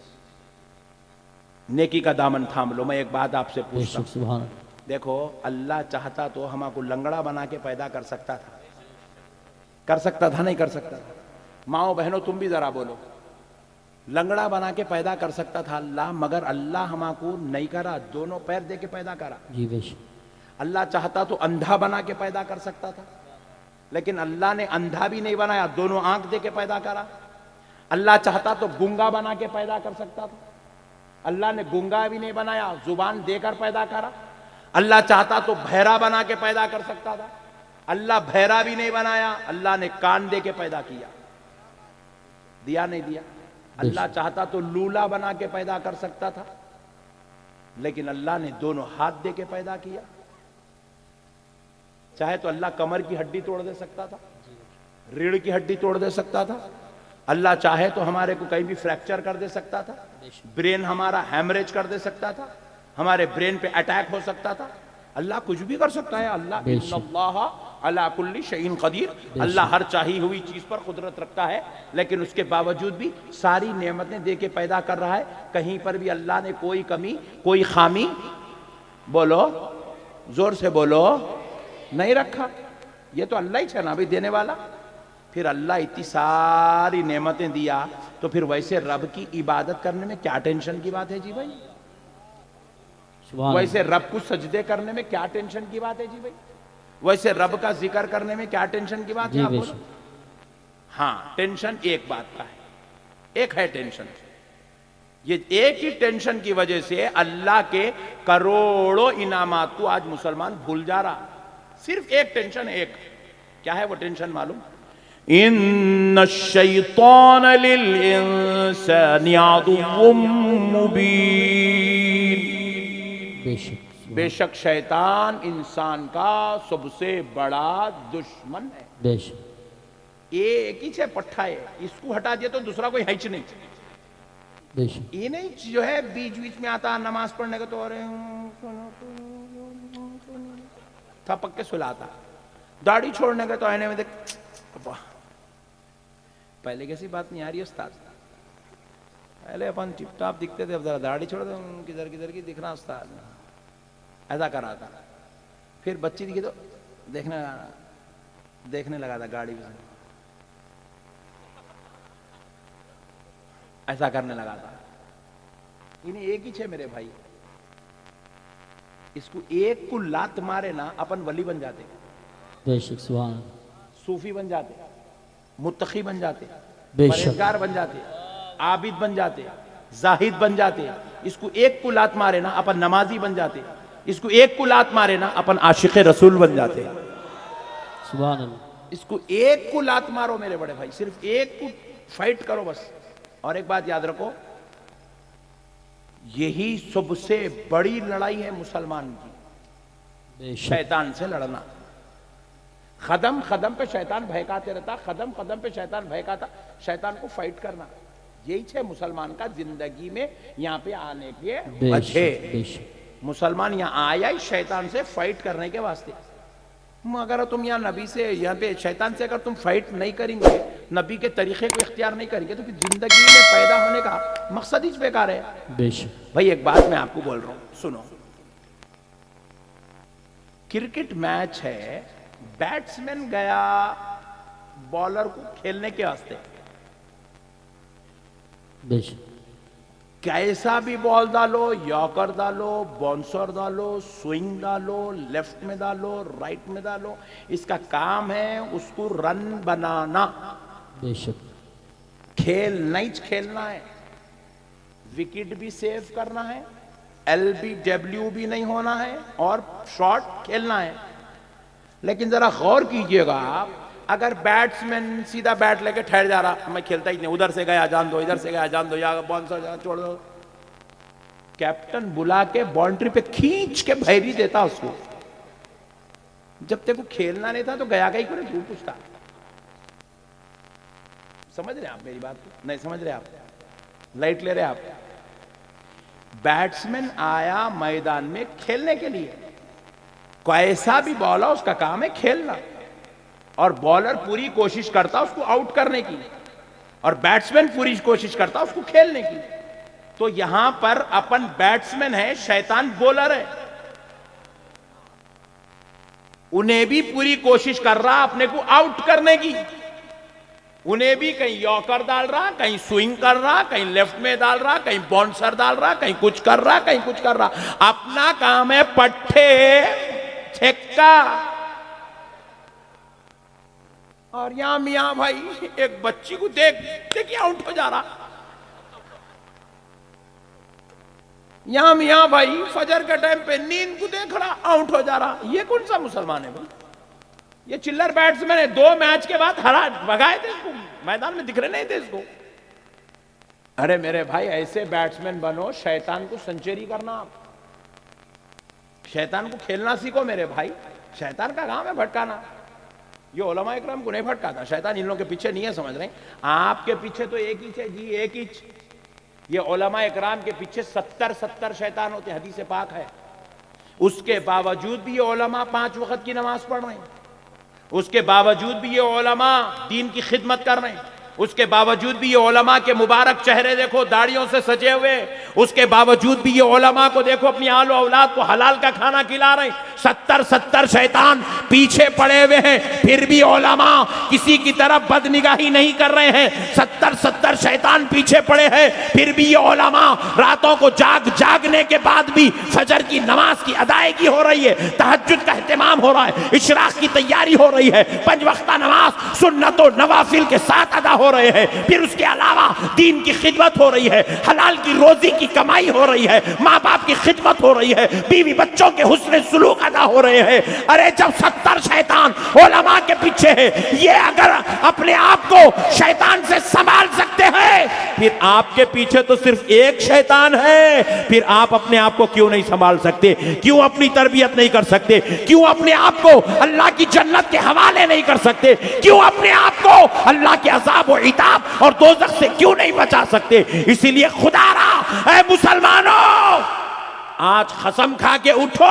نیکی کا دامن تھام لو. میں ایک بات آپ سے پوچھتا ہوں، دیکھو اللہ چاہتا تو ہم کو لنگڑا بنا کے پیدا کر سکتا تھا، کر سکتا تھا نہیں کر سکتا تھا؟ ماؤں بہنوں تم بھی ذرا بولو، لنگڑا بنا کے پیدا کر سکتا تھا اللہ، مگر اللہ ہم کو نہیں کرا، دونوں پیر دے کے پیدا کرا۔ جی بے شک۔ اللہ چاہتا تو اندھا بنا کے پیدا کر سکتا تھا، لیکن اللہ نے اندھا بھی نہیں بنایا، دونوں آنکھ دے کے پیدا کرا۔ اللہ چاہتا تو گنگا بنا کے پیدا کر سکتا تھا، اللہ نے گنگا بھی نہیں بنایا، زبان دے کر پیدا کرا۔ اللہ چاہتا تو بھیرا بنا کے پیدا کر سکتا تھا، اللہ بھیرا بھی نہیں بنایا، اللہ نے کان دے کے پیدا کیا، دیا نہیں دیا۔ اللہ چاہتا تو لولا بنا کے پیدا کر سکتا تھا، لیکن اللہ نے دونوں ہاتھ دے کے پیدا کیا۔ چاہے تو اللہ کمر کی ہڈی توڑ دے سکتا تھا، ریڑھ کی ہڈی توڑ دے سکتا تھا، اللہ چاہے تو ہمارے کو کہیں بھی فریکچر کر دے سکتا تھا، برین ہمارا ہیمریج کر دے سکتا تھا، ہمارے برین پہ اٹیک ہو سکتا تھا۔ اللہ کچھ بھی کر سکتا ہے۔ اللہ ان اللہ علی کل شیء قدیر، اللہ ہر چاہی ہوئی چیز پر قدرت رکھتا ہے، لیکن اس کے باوجود بھی ساری نعمتیں دے کے پیدا کر رہا ہے۔ کہیں پر بھی اللہ نے کوئی کمی کوئی خامی، بولو زور سے بولو، نہیں رکھا۔ یہ تو اللہ ہی نا بھی دینے والا۔ پھر اللہ اتنی ساری نعمتیں دیا تو پھر ویسے رب کی عبادت کرنے میں کیا ٹینشن کی بات ہے جی بھائی؟ ویسے رب کو سجدے کرنے میں کیا ٹینشن کی بات ہے جی بھائی؟ ویسے رب کا ذکر کرنے میں کیا ٹینشن کی بات ہے؟ آپ بولو۔ ہاں ٹینشن ایک بات کا ہے، ایک ہے ٹینشن، یہ ایک ہی ٹینشن کی وجہ سے اللہ کے کروڑوں انعامات کو آج مسلمان بھول جا رہا۔ صرف ایک ٹینشن، ایک کیا ہے وہ ٹینشن معلوم؟ ان الشیطان للانسان عدو مبین، بے شک شیطان انسان کا سب سے بڑا دشمن ہے۔ بے شک ایک ہی پٹھا ہے، اس کو ہٹا دیا تو دوسرا کوئی ہیچ نہیں۔ بے شک یہ نہیں جو ہے بیچ بیچ میں آتا نماز پڑھنے کا تو تھپک کے سلاتا، داڑھی چھوڑنے کا تو آئینے میں دیکھ، پہلے کیسی بات نہیں آ رہی استاد، پہلے اپن ٹپ ٹاپ دکھتے تھے، اب ذرا داڑھی چھوڑ دیں، کدھر کدھر کی دکھنا استاد، ایسا کرا تھا۔ پھر بچی دکھی تو دیکھنے لگا تھا گاڑی میں، ایسا کرنے لگا تھا۔ انہیں ایک ہی میرے بھائی، اس کو ایک کو لات مارے نا اپن ولی بن جاتے، بے شک سبحان، صوفی بن جاتے، متقی بن جاتے، بے شک پرہیزگار بن جاتے، عابد بن جاتے، زاہد بن جاتے۔ اس کو ایک کو لات مارے نا اپن نمازی بن جاتے، اس کو ایک کو لات مارے نا اپن عاشق رسول بن جاتے۔ سبحان اللہ۔ اس کو ایک کو لات مارو میرے بڑے بھائی، صرف ایک کو فائٹ کرو بس۔ اور ایک بات یاد رکھو، یہی سب سے بڑی لڑائی ہے مسلمان کی، بے شک شیطان سے لڑنا۔ قدم قدم پہ شیطان بہکاتے رہتا، قدم قدم پہ شیطان بہکاتا، شیطان کو فائٹ کرنا، یہی ہے مسلمان کا زندگی میں یہاں پہ آنے کے بے وجہ۔ شک بے شک مسلمان یہاں آیا ہی شیطان سے فائٹ کرنے کے واسطے۔ اگر تم یہاں نبی سے، یہاں پہ شیطان سے اگر تم فائٹ نہیں کریں گے، نبی کے طریقے کو اختیار نہیں کریں گے، تو پھر زندگی میں پیدا ہونے کا مقصد ہی بیکار ہے۔ بے شک بھائی ایک بات میں آپ کو بول رہا ہوں، سنو، کرکٹ میچ ہے، بیٹسمین گیا بالر کو کھیلنے کے واسطے، بے شک کیسا بھی بال ڈالو، یارکر ڈالو، باؤنسر ڈالو، سوئنگ ڈالو، لیفٹ میں ڈالو، رائٹ میں ڈالو، اس کا کام ہے اس کو رن بنانا، بے شک کھیل نہیں کھیلنا ہے، وکٹ بھی سیو کرنا ہے، ایل بی ڈبلیو بھی نہیں ہونا ہے، اور شاٹ کھیلنا ہے۔ لیکن ذرا غور کیجئے گا، اگر بیٹسمین سیدھا بیٹ لے کے ٹھہر جا رہا، میں کھیلتا ہی نہیں، ادھر سے گیا جان دو، ادھر سے گیا جان دو، یا باؤنسر چھوڑ دو، کیپٹن بلا کے باؤنڈری پہ کھینچ کے بھیری دیتا اس کو۔ جب تک وہ کھیلنا نہیں تھا تو گیا گئی کوئی نہیں پوچھتا۔ سمجھ رہے آپ میری بات کو؟ نہیں سمجھ رہے آپ؟ لائٹ لے رہے آپ؟ بیٹسمین آیا میدان میں کھیلنے کے لیے، کیسا بھی بال ہو اس کا کام ہے کھیلنا، اور بالر پوری کوشش کرتا اس کو آؤٹ کرنے کی، اور بیٹسمین پوری کوشش کرتا اس کو کھیلنے کی۔ تو یہاں پر اپن بیٹسمین ہے، شیطان بولر ہے۔ انہیں بھی پوری کوشش کر رہا اپنے کو آؤٹ کرنے کی، انہیں بھی کہیں یارکر ڈال رہا، کہیں سوئنگ کر رہا، کہیں لیفٹ میں ڈال رہا، کہیں باؤنسر ڈال رہا، کہیں کچھ کر رہا، کہیں کچھ کر رہا. اپنا کام ہے پٹھے چھکا. اور یہاں میاں بھائی ایک بچی کو دیکھ آؤٹ ہو جا رہا. یہاں میاں بھائی فجر کے ٹائم پہ نیند کو دیکھ رہا، آؤٹ ہو جا رہا. یہ کون سا مسلمان ہے بھائی؟ یہ چلر بیٹسمین ہے، 2 میچ کے بعد بھگائے تھے اس کو، میدان میں دکھ رہے نہیں تھے اس کو. ارے میرے بھائی ایسے بیٹسمین بنو، شیطان کو سنچری کرنا، شیطان کو کھیلنا سیکھو میرے بھائی. شیطان کا کام ہے بھٹکانا. یہ علماء اکرام کو نہیں بھٹکاتا شیطان، ان لوگوں کے پیچھے نہیں ہے، سمجھ رہے ہیں آپ کے پیچھے تو ایک ہی ہے جی، ایک ہی. یہ علماء اکرام کے پیچھے 70 شیطان ہوتے، حدیث پاک ہے. اس کے باوجود بھی یہ علماء 5 وقت کی نماز پڑھ رہے ہیں، اس کے باوجود بھی یہ علماء دین کی خدمت کر رہے ہیں، اس کے باوجود بھی یہ علماء کے مبارک چہرے دیکھو داڑھیوں سے سجے ہوئے، اس کے باوجود بھی یہ علماء کو دیکھو اپنی آل و اولاد کو حلال کا کھانا کھلا رہے ہیں. 70 شیطان پیچھے پڑے ہوئے ہیں، پھر بھی علماء کسی کی طرف بد نگاہی نہیں کر رہے ہیں. 70 شیطان پیچھے پڑے ہیں، پھر بھی یہ علماء راتوں کو جاگنے کے بعد بھی فجر کی نماز کی ادائیگی ہو رہی ہے، تہجد کا اہتمام ہو رہا ہے، اشراق کی تیاری ہو رہی ہے، 5 وقتہ نماز سنت و نوافل کے ساتھ ادا ہو رہے ہیں. پھر اس کے علاوہ دین کی خدمت ہو رہی ہے، حلال کی روزی کی کمائی ہو رہی ہے، ماں باپ کی خدمت ہو رہی ہے، بیوی بچوں کے حسن سلوک ادا ہو رہے ہیں. ارے جب 70 شیطان علماء کے پیچھے ہے، یہ اگر اپنے آپ کو شیطان سے سنبھال سکتے ہیں، پھر آپ کے پیچھے تو صرف ایک شیطان ہے. پھر آپ اپنے آپ کو کیوں نہیں سنبھال سکتے؟ کیوں اپنی تربیت نہیں کر سکتے؟ کیوں اپنے آپ کو اللہ کی جنت کے حوالے نہیں کر سکتے؟ کیوں اپنے آپ کو اللہ کے عذاب و عتاب اور دوزخ سے کیوں نہیں بچا سکتے؟ اسی لیے خدا را اے مسلمانوں، آج قسم کھا کے اٹھو،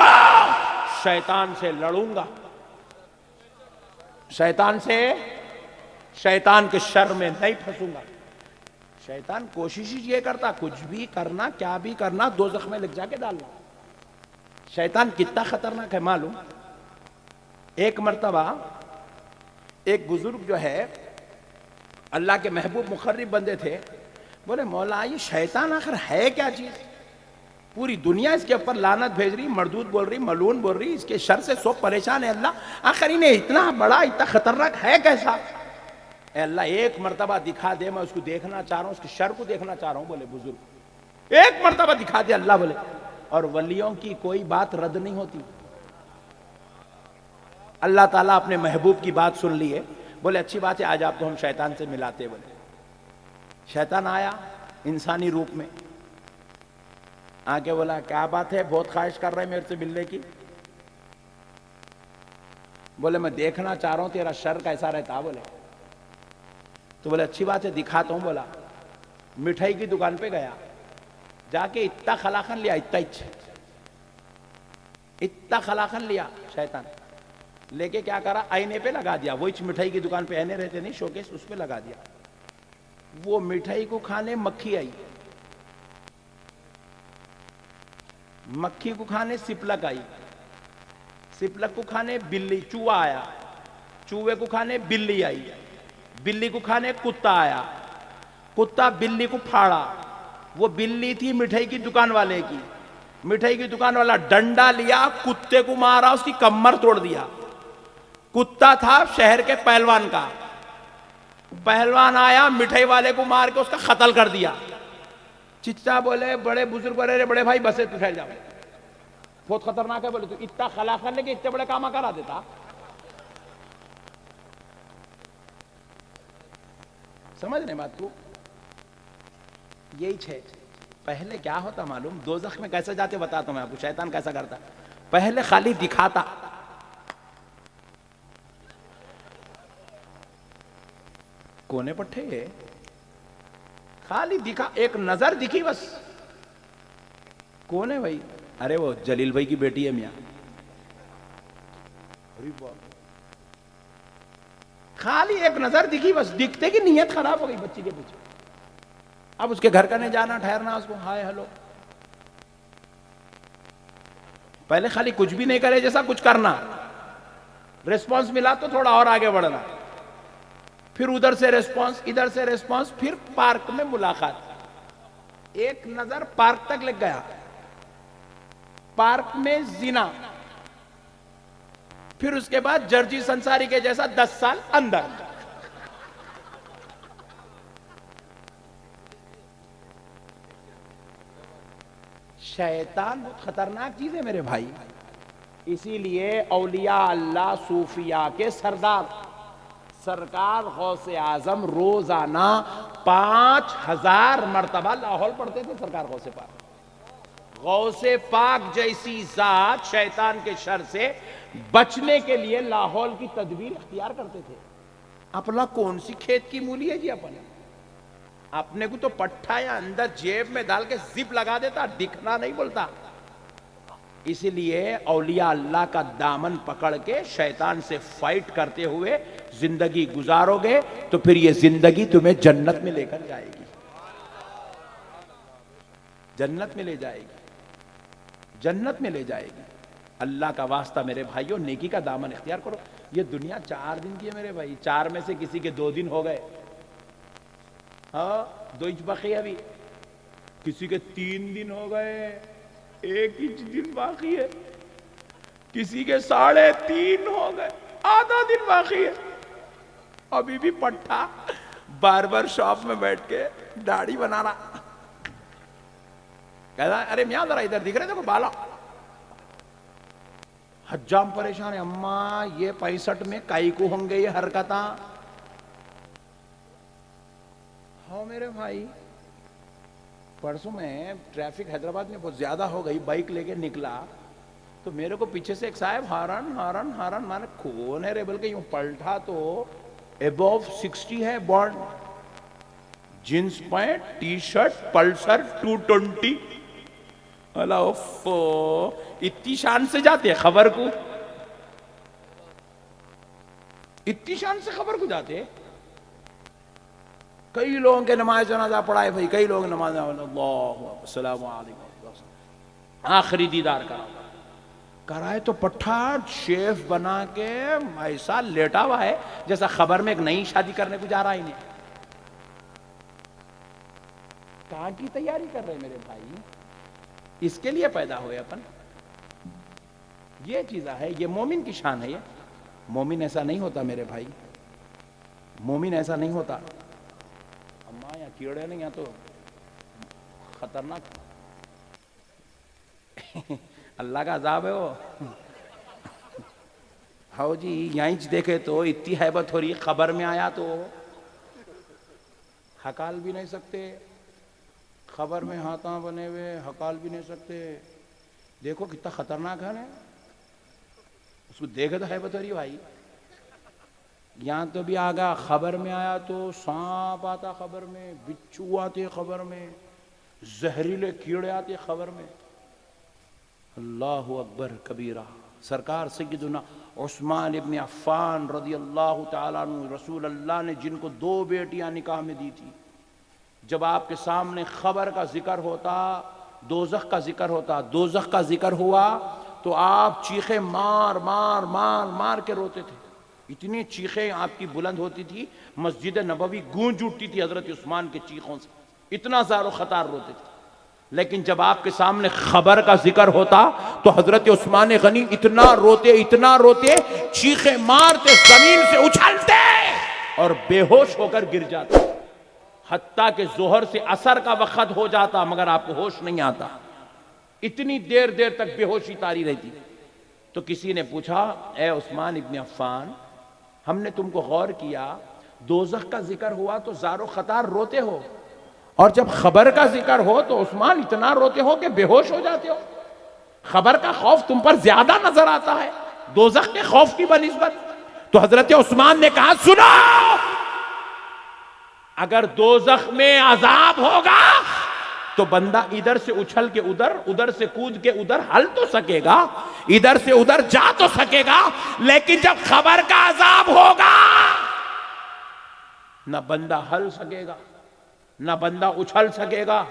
شیطان سے لڑوں گا، شیطان کے شر میں نہیں پھنسوں گا. شیطان کوشش یہ کرتا کچھ بھی کرنا، کیا بھی کرنا، دوزخ میں لگ جا کے ڈالنا. شیطان کتنا خطرناک ہے معلوم؟ ایک مرتبہ ایک بزرگ جو ہے اللہ کے محبوب مقرب بندے تھے، بولے مولا یہ شیطان آخر ہے کیا چیز؟ پوری دنیا اس کے اوپر لعنت بھیج رہی، مردود بول رہی، ملعون بول رہی، اس کے شر سے سب پریشان ہے. اللہ آخر انہیں اتنا بڑا اتنا خطرناک ہے کیسا؟ اے اللہ ایک مرتبہ دکھا دے، میں اس کو دیکھنا چاہ رہا ہوں، اس کے شر کو دیکھنا چاہ رہا ہوں. بولے بزرگ ایک مرتبہ دکھا دے اللہ. بولے اور ولیوں کی کوئی بات رد نہیں ہوتی. اللہ تعالیٰ اپنے محبوب کی بات سن لی ہے. بولے اچھی بات ہے، آج آپ کو ہم شیطان سے ملاتے. بولے شیطان آیا انسانی روپ میں، آ کے بولا کیا بات ہے، بہت خواہش کر رہے میرے سے ملنے کی. بولے میں دیکھنا چاہ رہا ہوں تیرا شر کیسا رہتا. بولے تو بولے اچھی بات ہے دکھاتا ہوں. بولا مٹھائی کی دکان پہ گیا، جا کے اتنا خلاخن لیا، اتنا خلاخن لیا. شیطان لے کے کیا کرا، آئینے پہ لگا دیا. وہی مٹھائی کی دکان پہ آئینے رہتے نہیں، شوکیس، اس پہ لگا دیا. وہ مٹھائی کو کھانے مکھی آئی، مکھی کو کھانے سپلک آئی، سپلک کو کھانے بلی، چوہا آیا، چوہے کو کھانے بلی آئی، بلی کو کھانے کتا آیا، کتا بلی کو پھاڑا. وہ بلی تھی مٹھائی کی دکان والے کی، مٹھائی کی دکان والا ڈنڈا لیا، کتے کو مارا، اس کی کمر توڑ دیا. کتا تھا شہر کے پہلوان کا، پہلوان آیا مٹھائی والے کو مار کے اس کا قتل کر دیا. چچا بولے بڑے بزرگ بولے بڑے بھائی بسے تو پھیل جاؤ، بہت خطرناک ہے. بولے تو اتنا خلا کرنے کے اتنے بڑے کام کرا دیتا. سمجھ رہے بات کو؟ یہی پہلے کیا ہوتا معلوم؟ دوزخ میں کیسے جاتے بتاتا ہوں میں آپ کو. شیطان کیسا کرتا، پہلے خالی دکھاتا، کونے پٹھے خالی دکھا، ایک نظر دکھی بس. کون ہے بھائی؟ ارے وہ جلیل بھائی کی بیٹی ہے میاں. خالی ایک نظر دکھی بس، دکھتے کی نیت خراب ہو گئی بچی کے پیچھے. اب اس کے گھر کا نہیں جانا، ٹھہرنا، اس کو ہائے ہلو. پہلے خالی کچھ بھی نہیں کرے جیسا کچھ کرنا. ریسپانس ملا تو تھوڑا اور آگے بڑھنا، پھر ادھر سے ریسپانس، ادھر سے ریسپانس، پھر پارک میں ملاقات، ایک نظر پارک تک لگ گیا، پارک میں زنا، پھر اس کے بعد جرجی سنساری کے جیسا 10 سال اندر۔ شیطان بہت خطرناک چیز ہے میرے بھائی، اسی لیے اولیاء اللہ صوفیاء کے سردار سرکار غوث اعظم روزانہ 5000 مرتبہ لاحول پڑھتے تھے۔ سرکار غوث پاک جیسی ذات شیطان کے شر سے بچنے کے لیے لاحول کی تدبیر اختیار کرتے تھے۔ اپنا کون سی کھیت کی مولی ہے جی، اپنے کو تو پٹھا یا اندر جیب میں ڈال کے زپ لگا دیتا، دکھنا نہیں بولتا۔ اسی لیے اولیاء اللہ کا دامن پکڑ کے شیطان سے فائٹ کرتے ہوئے زندگی گزارو گے تو پھر یہ زندگی تمہیں جنت میں لے کر جائے گی، جنت میں لے جائے گی، جنت میں لے جائے گی۔ اللہ کا واسطہ میرے بھائیوں، نیکی کا دامن اختیار کرو۔ یہ دنیا 4 دن کی ہے میرے بھائی، 4 میں سے کسی کے 2 دن ہو گئے، ہاں 2 انچ باقی ہے، ابھی کسی کے 3 دن ہو گئے، 1 انچ دن باقی ہے، کسی کے 3.5 ہو گئے، آدھا دن باقی ہے۔ ابھی بھی پٹھا باربر شاپ میں بیٹھ کے داڑھی بنا رہا، کہتا ارے میاں ذرا ادھر دکھ رہے تھے بالا۔ حجام پریشان ہے، اماں یہ 65 میں کائی کو ہوں گے یہ حرکتاں؟ ہاں میرے بھائی، پرسوں میں ٹریفک حیدرآباد میں بہت زیادہ ہو گئی، بائک لے کے نکلا تو میرے کو پیچھے سے ایک صاحب ہارن ہارن ہارن، میں نے کون ہے رے بلکہ یوں پلٹا تو ابو 60 ہے، بانڈ، jeans pant, T shirt, Pulsar 220۔ اتنی شان سے جاتے خبر کو، اتنی شان سے خبر کو جاتے۔ کئی لوگوں کے نماز جنازہ پڑھائے بھائی، کئی لوگ نماز اللہ السلام علیکم، آخری دیدار کرائے تو پٹھا شیف بنا کے ایسا لیٹا ہوا ہے جیسا خبر میں ایک نئی شادی کرنے کو جا رہا ہی نہیں۔ کہاں کی تیاری کر رہے میرے بھائی؟ اس کے لیے پیدا ہوئے اپن، یہ چیزیں ہے، یہ مومن کی شان ہے۔ یہ مومن ایسا نہیں ہوتا میرے بھائی، مومن ایسا نہیں ہوتا۔ اماں یا کیڑے نہیں، یا تو خطرناک اللہ کا عذاب ہے وہ۔ ہاؤ جی یہیں دیکھے تو اتنی ہیبت ہو رہی، خبر میں آیا تو ہکال بھی نہیں سکتے، خبر میں ہاتھاں بنے ہوئے ہکال بھی نہیں سکتے۔ دیکھو کتنا خطرناک ہے نا، اس کو دیکھے تو ہیبت ہو رہی بھائی۔ یہاں تو بھی آگا، خبر میں آیا تو سانپ آتا خبر میں، بچھو آتے خبر میں، زہریلے کیڑے آتے خبر میں۔ اللہ اکبر کبیرہ۔ سرکار سیدنا عثمان ابن عفان رضی اللہ تعالیٰ عنہ، رسول اللہ نے جن کو 2 بیٹیاں نکاح میں دی تھی، جب آپ کے سامنے خبر کا ذکر ہوتا، دوزخ کا ذکر ہوتا، دوزخ کا ذکر ہوا تو آپ چیخیں مار مار مار مار کے روتے تھے۔ اتنی چیخیں آپ کی بلند ہوتی تھی، مسجد نبوی گونج اٹھتی تھی حضرت عثمان کے چیخوں سے، اتنا زار و خطار روتے تھے۔ لیکن جب آپ کے سامنے خبر کا ذکر ہوتا تو حضرت عثمان غنی اتنا روتے، چیخیں مارتے، زمین سے اچھلتے اور بے ہوش ہو کر گر جاتے، حتیٰ کہ ظہر سے عصر کا وقت ہو جاتا مگر آپ کو ہوش نہیں آتا، اتنی دیر تک بے ہوشی طاری رہتی۔ تو کسی نے پوچھا، اے عثمان ابن عفان، ہم نے تم کو غور کیا، دوزخ کا ذکر ہوا تو زار و خطار روتے ہو، اور جب خبر کا ذکر ہو تو عثمان اتنا روتے ہو کہ بے ہوش ہو جاتے ہو۔ خبر کا خوف تم پر زیادہ نظر آتا ہے دوزخ کے خوف کی بنسبت۔ تو حضرت عثمان نے کہا، سنو، اگر دوزخ میں عذاب ہوگا تو بندہ ادھر سے اچھل کے ادھر سے کود کے ادھر ہل تو سکے گا، ادھر سے ادھر جا تو سکے گا، لیکن جب خبر کا عذاب ہوگا نہ بندہ ہل سکے گا، نہ بندہ اچھل سکے گا،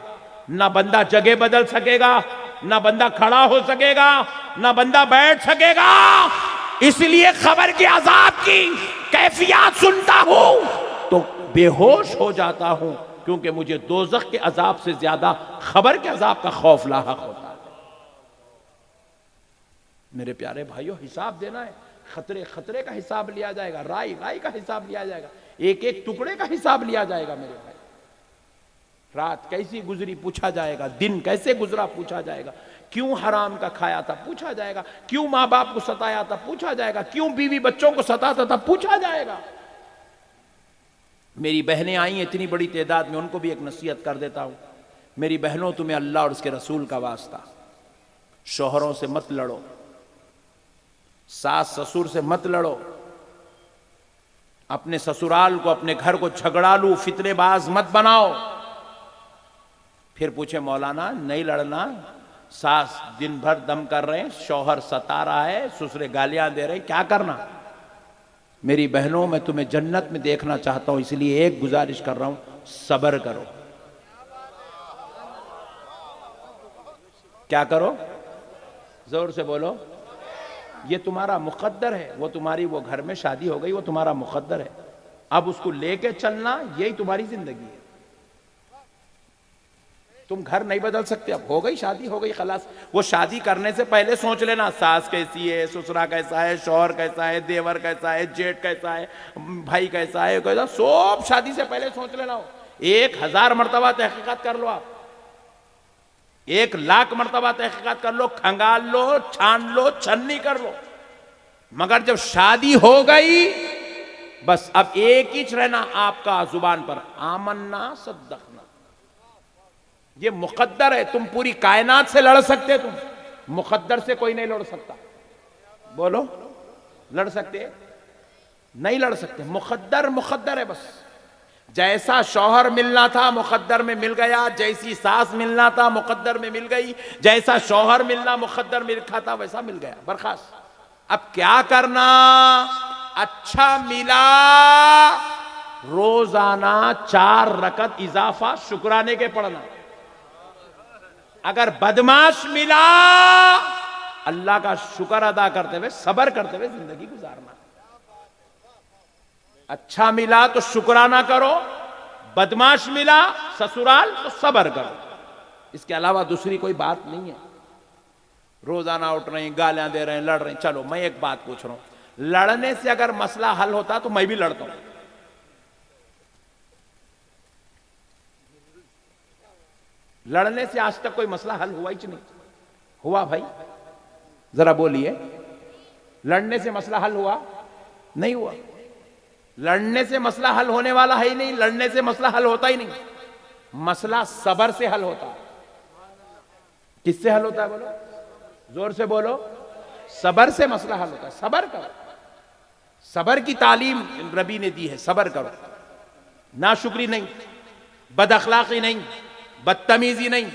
نہ بندہ جگہ بدل سکے گا، نہ بندہ کھڑا ہو سکے گا، نہ بندہ بیٹھ سکے گا۔ اس لیے خبر کے عذاب کی کیفیات سنتا ہوں تو بے ہوش ہو جاتا ہوں، کیونکہ مجھے دوزخ کے عذاب سے زیادہ خبر کے عذاب کا خوف لاحق ہوتا ہے۔ میرے پیارے بھائیو، حساب دینا ہے، خطرے خطرے کا حساب لیا جائے گا، رائی رائی کا حساب لیا جائے گا، ایک ایک ٹکڑے کا حساب لیا جائے گا میرے بھائی۔ رات کیسی گزری پوچھا جائے گا، دن کیسے گزرا پوچھا جائے گا، کیوں حرام کا کھایا تھا پوچھا جائے گا، کیوں ماں باپ کو ستایا تھا پوچھا جائے گا، کیوں بیوی بچوں کو ستاتا تھا پوچھا جائے گا۔ میری بہنیں آئیں اتنی بڑی تعداد میں، ان کو بھی ایک نصیحت کر دیتا ہوں، میری بہنوں تمہیں اللہ اور اس کے رسول کا واسطہ، شوہروں سے مت لڑو، ساس سسر سے مت لڑو، اپنے سسرال کو اپنے گھر کو جھگڑالو فتنے باز مت بناؤ۔ پھر پوچھے مولانا نہیں لڑنا، ساس دن بھر دم کر رہے ہیں، شوہر ستا رہا ہے، سسرے گالیاں دے رہے ہیں، کیا کرنا؟ میری بہنوں، میں تمہیں جنت میں دیکھنا چاہتا ہوں، اس لیے ایک گزارش کر رہا ہوں، صبر کرو۔ کیا کرو؟ زور سے بولو۔ یہ تمہارا مقدر ہے، وہ تمہاری وہ گھر میں شادی ہو گئی، وہ تمہارا مقدر ہے، اب اس کو لے کے چلنا یہی تمہاری زندگی ہے۔ تم گھر نہیں بدل سکتے، اب ہو گئی شادی، ہو گئی خلاص۔ وہ شادی کرنے سے پہلے سوچ لینا ساس کیسی ہے، سسرا کیسا ہے، شوہر کیسا ہے، دیور کیسا ہے، جیٹھ کیسا ہے، بھائی کیسا ہے، سب شادی سے پہلے سوچ لینا۔ 1000 مرتبہ تحقیقات کر لو، آپ 1,00,000 مرتبہ تحقیقات کر لو، کھنگال لو، چھان لو، چھننی کر لو، مگر جب شادی ہو گئی بس اب ایک ہی رہنا آپ کا زبان پر، آمنا صدقنا۔ یہ مقدر ہے، تم پوری کائنات سے لڑ سکتے، تم مقدر سے کوئی نہیں لڑ سکتا۔ بولو، لڑ سکتے؟ نہیں لڑ سکتے، مقدر مقدر ہے بس۔ جیسا شوہر ملنا تھا مقدر میں مل گیا، جیسی ساس ملنا تھا مقدر میں مل گئی، جیسا شوہر ملنا مقدر میں لکھا تھا ویسا مل گیا، برخاست۔ اب کیا کرنا؟ اچھا ملا روزانہ 4 رکعت اضافہ شکرانے کے پڑھنا، اگر بدماش ملا اللہ کا شکر ادا کرتے ہوئے صبر کرتے ہوئے زندگی گزارنا۔ اچھا ملا تو شکرانہ کرو، بدماش ملا سسرال تو صبر کرو، اس کے علاوہ دوسری کوئی بات نہیں ہے۔ روزانہ اٹھ رہے ہیں، گالیاں دے رہے ہیں، لڑ رہے ہیں، چلو میں ایک بات پوچھ رہا ہوں، لڑنے سے اگر مسئلہ حل ہوتا تو میں بھی لڑتا ہوں۔ لڑنے سے آج تک کوئی مسئلہ حل ہوا ہی نہیں ہوا؟ بھائی ذرا بولیے، لڑنے سے مسئلہ حل ہوا؟ نہیں ہوا۔ لڑنے سے مسئلہ حل ہونے والا ہے ہی نہیں، لڑنے سے مسئلہ حل ہوتا ہی نہیں، مسئلہ صبر سے حل ہوتا ہے۔ کس سے حل ہوتا ہے؟ بولو، زور سے بولو۔ صبر سے مسئلہ حل ہوتا ہے، صبر کرو۔ صبر کی تعلیم ربی نے دی ہے، صبر کرو، ناشکری نہیں، بد اخلاقی نہیں، بدتمیزی نہیں۔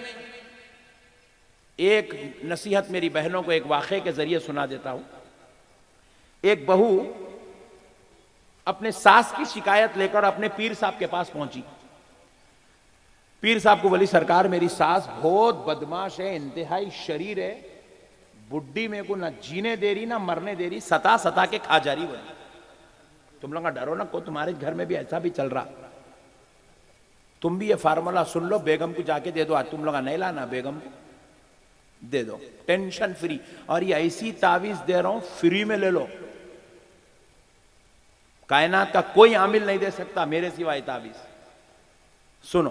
ایک نصیحت میری بہنوں کو ایک واقعے کے ذریعے سنا دیتا ہوں۔ ایک بہو اپنے ساس کی شکایت لے کر اپنے پیر صاحب کے پاس پہنچی۔ پیر صاحب کو بولی سرکار میری ساس بہت بدماش ہے، انتہائی شریر ہے، بڈی میں کو نہ جینے دے رہی نہ مرنے دے رہی، ستا ستا کے کھا جا رہی۔ بولی تم لوگا ڈرو نہ، کو تمہارے گھر میں بھی ایسا بھی چل رہا، تم بھی یہ فارمولہ سن لو، بیگم کو جا کے دے دو، آج تم لوگا نہیں لانا، بیگم کو دے دو، ٹینشن فری، اور یہ ایسی تعویذ دے رہا ہوں فری میں لے لو، کائنات کا کوئی عامل نہیں دے سکتا میرے سوائے تعویذ، سنو۔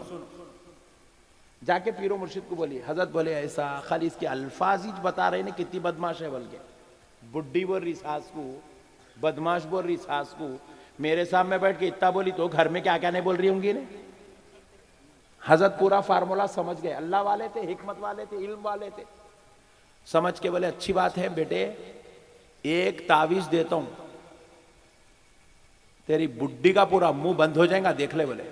جا کے پیرو مرشد کو بولی حضرت بولے ایسا، خالی اس کے الفاظ ہی بتا رہے ہیں کتنی بدماش ہے، بلکہ بڈی بول رہی ساس کو، بدماش بول رہی ساس کو، میرے سامنے بیٹھ کے اتنا بولی تو گھر میں کیا کیا نہیں بول رہی ہوں گی نے۔ حضرت پورا فارمولہ سمجھ گئے، اللہ والے تھے، حکمت والے تھے، علم والے تھے، سمجھ کے بولے اچھی بات ہے بیٹے، ایک تعویذ دیتا ہوں، تیری بڈی کا پورا منہ بند ہو جائے گا، دیکھ لے۔ بولے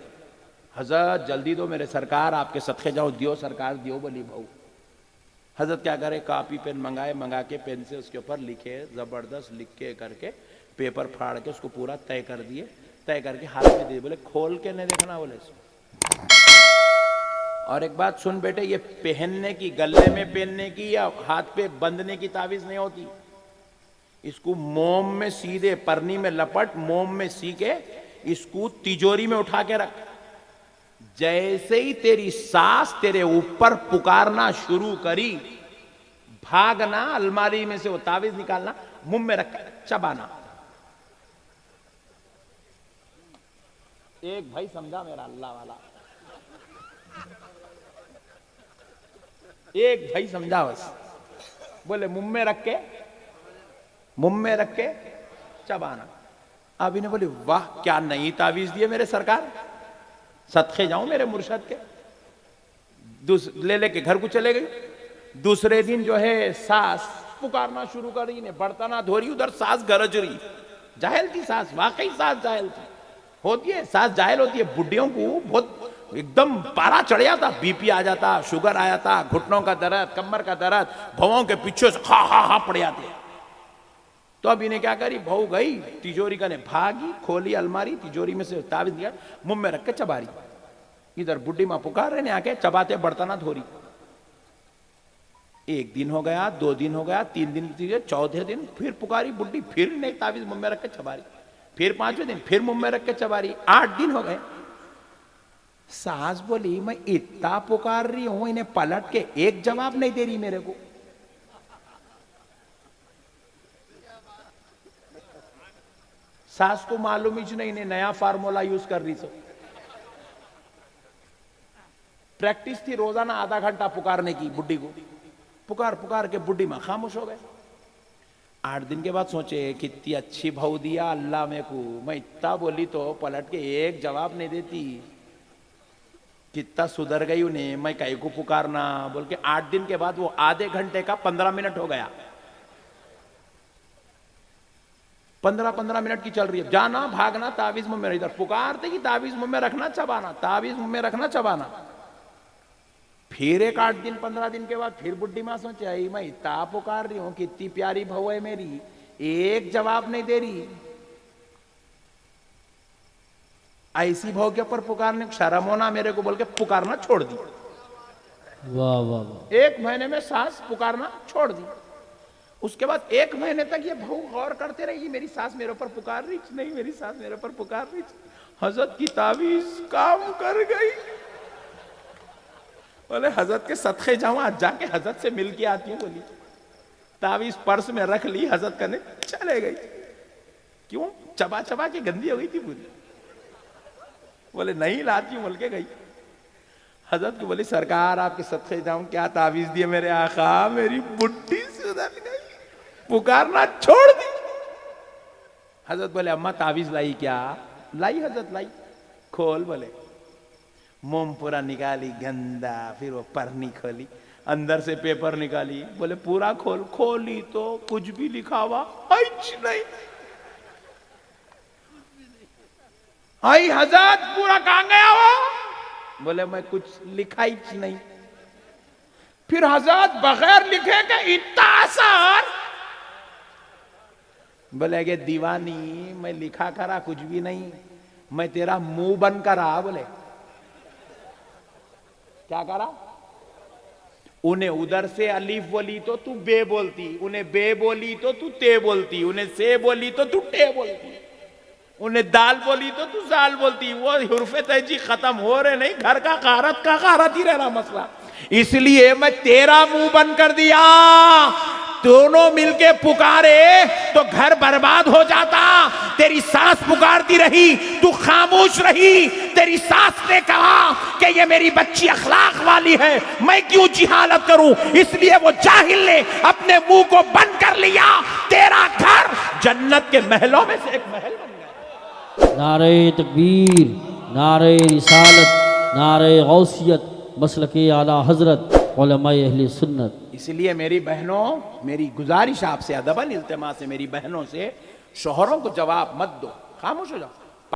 حضرت جلدی دو میرے سرکار، آپ کے صدقے جاؤ، دیو سرکار دیو۔ بولی بہو حضرت کیا کرے، کاپی پین منگائے، منگا کے پین سے اس کے اوپر لکھے، زبردست لکھ کے کر کے پیپر پھاڑ کے اس کو پورا طے کر دیے، طے کر کے ہاتھ میں دے۔ بولے کھول کے نہیں دیکھنا، بولے اور ایک بات سن بیٹے، یہ پہننے کی، گلے میں پہننے کی یا ہاتھ پہ بندھنے کی تعویذ نہیں ہوتی، اس کو موم میں سیدھے پرنی میں لپٹ، موم میں سی کے اس کو تیجوری میں اٹھا کے رکھ. جیسے ہی تیری ساس تیرے اوپر پکارنا شروع کری، بھاگنا، الماری میں سے وہ تعویذ نکالنا، منہ میں رکھ چبانا. ایک بھائی سمجھا میرا اللہ والا، ایک بھائی سمجھا بس. بولے منہ میں رکھ کے چبانا. اب انہیں بولے واہ کیا نئی تعویذ دیے میرے سرکار، صدقے جاؤں میرے مرشد کے. لے کے گھر کو چلے گئی. دوسرے دن جو ہے ساس پکارنا شروع کر رہی، برتنا دھو رہی، ادھر ساس گرج رہی. جاہل تھی ساس، واقعی ساس جاہل تھی. ہوتی ہے ساس جاہل ہوتی ہے. بڈھیوں کو بہت ایک دم پارا چڑھ جاتا، بی پی آ جاتا، شوگر آ جاتا، گھٹنوں کا درد، کمر کا درد، بھووں کے پیچھے سے ہا پڑ جاتے. تو اب انہیں کیا کری، بہو گئی تیجوری کا، نے بھاگی، کھولی الماری، تیجوری میں سے تعویذ دیا، منہ میں رکھ کے چبا رہی. ادھر بڈھی ماں پکار رہے نے آ کے چباتے برتنا دھو رہی. ایک دن ہو گیا، 2 دن ہو گیا، 3 دن کی، چوتھے دن پھر پکاری بڈھی، پھر نہیں تعویذ منہ میں رکھ کے چبا رہی. پھر 5ویں دن پھر منہ میں رکھ کے چبا رہی. 8 دن ہو گئے. ساس بولی میں اتنا پکار رہی ہوں، انہیں پلٹ کے ایک جواب نہیں دے رہی میرے کو. ساس کو معلوم ہی نہیں، انہیں نیا فارمولا یوز کر رہی. سو پریکٹس تھی روزانہ آدھا گھنٹہ پکارنے کی بڈھی کو. پکار کے بڈھی ماں خاموش ہو گئے. 8 دن کے بعد سوچے کتنی اچھی بہو دیا اللہ میں کو، میں اتنا بولی تو پلٹ کے ایک جواب نہیں دیتی. کتنا سدھر گئی انہیں، میں کئی کو پکارنا بول کے. 8 دن کے بعد وہ آدھے گھنٹے کا 15 منٹ ہو گیا. 15 منٹ کی چل رہی ہے. جانا بھاگنا تعویذ منہ میں، ادھر پکارتے کہ تعویذ منہ میں رکھنا چبانا، تعویذ منہ میں رکھنا چبانا. پھر ایک 8 دن 15 دن کے بعد پھر بڈھی ماں سوچے آئی میں اتنا پکار رہی ہوں، کتنی پیاری بہو ہے میری، ایک جواب نہیں دے رہی. ایسی بہو کے اوپر پکارنے شرم ہونا میرے کو بول کے پکارنا چھوڑ دی. واہ واہ واہ. 1 مہینے میں ساس پکارنا چھوڑ دی. اس کے بعد 1 مہینے تک یہ بہو غور کرتے رہی، میری ساس میرے اوپر پکار رہی نہیں، میری ساس میرے اوپر پکار رہی. حضرت کی تعویذ کام کر گئی. بولے حضرت کے صدقے جاؤں، آج جا کے حضرت سے مل کے آتی ہوں. بولی تعویذ پرس میں رکھ لی، حضرت کرنے چلے گئی. کیوں؟ چبا کے گندی ہو گئی تھی پوری. بولے نہیں لاتی ہوں بول کے گئی. حضرت کو بولی سرکار آپ کے صدقے جاؤں، کیا تعویذ دیے میرے آقا. میری بڈھی سدھر گئی، پکارنا چھوڑ دی. حضرت بولے اماں تعویذ لائی کیا؟ لائی حضرت لائی. کھول. بولے موم پورا نکالی گندا، پھر وہ پرنی کھولی، اندر سے پیپر نکالی. بولے پورا کھولی تو کچھ بھی لکھا ہوا نہیں. آئی حضرت پورا کہاں گیا ہو؟ بولے میں کچھ لکھا ہی نہیں. پھر حضرت بغیر لکھے کہ اتنا آسان؟ بولے کہ دیوانی میں لکھا کرا کچھ بھی نہیں، میں تیرا منہ بند کرا. بولے کیا کرا؟ انہیں ادھر سے الف بولی تو تو بے بولتی، انہیں بے بولی تو تو تے بولتی، انہیں سے بولی تو تو ٹے بولتی، انہیں دال بولی تو تو زال بولتی. وہ حرف تہجی ختم ہو رہے نہیں، گھر کا غارت ہی رہ رہا مسئلہ. اس لیے میں تیرا منہ بند کر دیا. دونوں مل کے پکارے تو گھر برباد ہو جاتا. تیری ساس پکارتی رہی، تو خاموش رہی. تیری ساس نے کہا کہ یہ میری بچی اخلاق والی ہے، میں کیوں جہالت کروں. اس لیے وہ جاہل نے اپنے منہ کو بند کر لیا. تیرا گھر جنت کے محلوں میں سے ایک محل بن گیا. نعرہ تکبیر، نعرہ رسالت، نعرہ غوثیت، مسلک اعلیٰ حضرت علماء اہل سنت. اس لیے میری بہنوں، میری گزارش آپ سے ادباً التماس ہے، میری بہنوں سے شوہروں کو جواب مت دو، خاموش ہو جاؤ.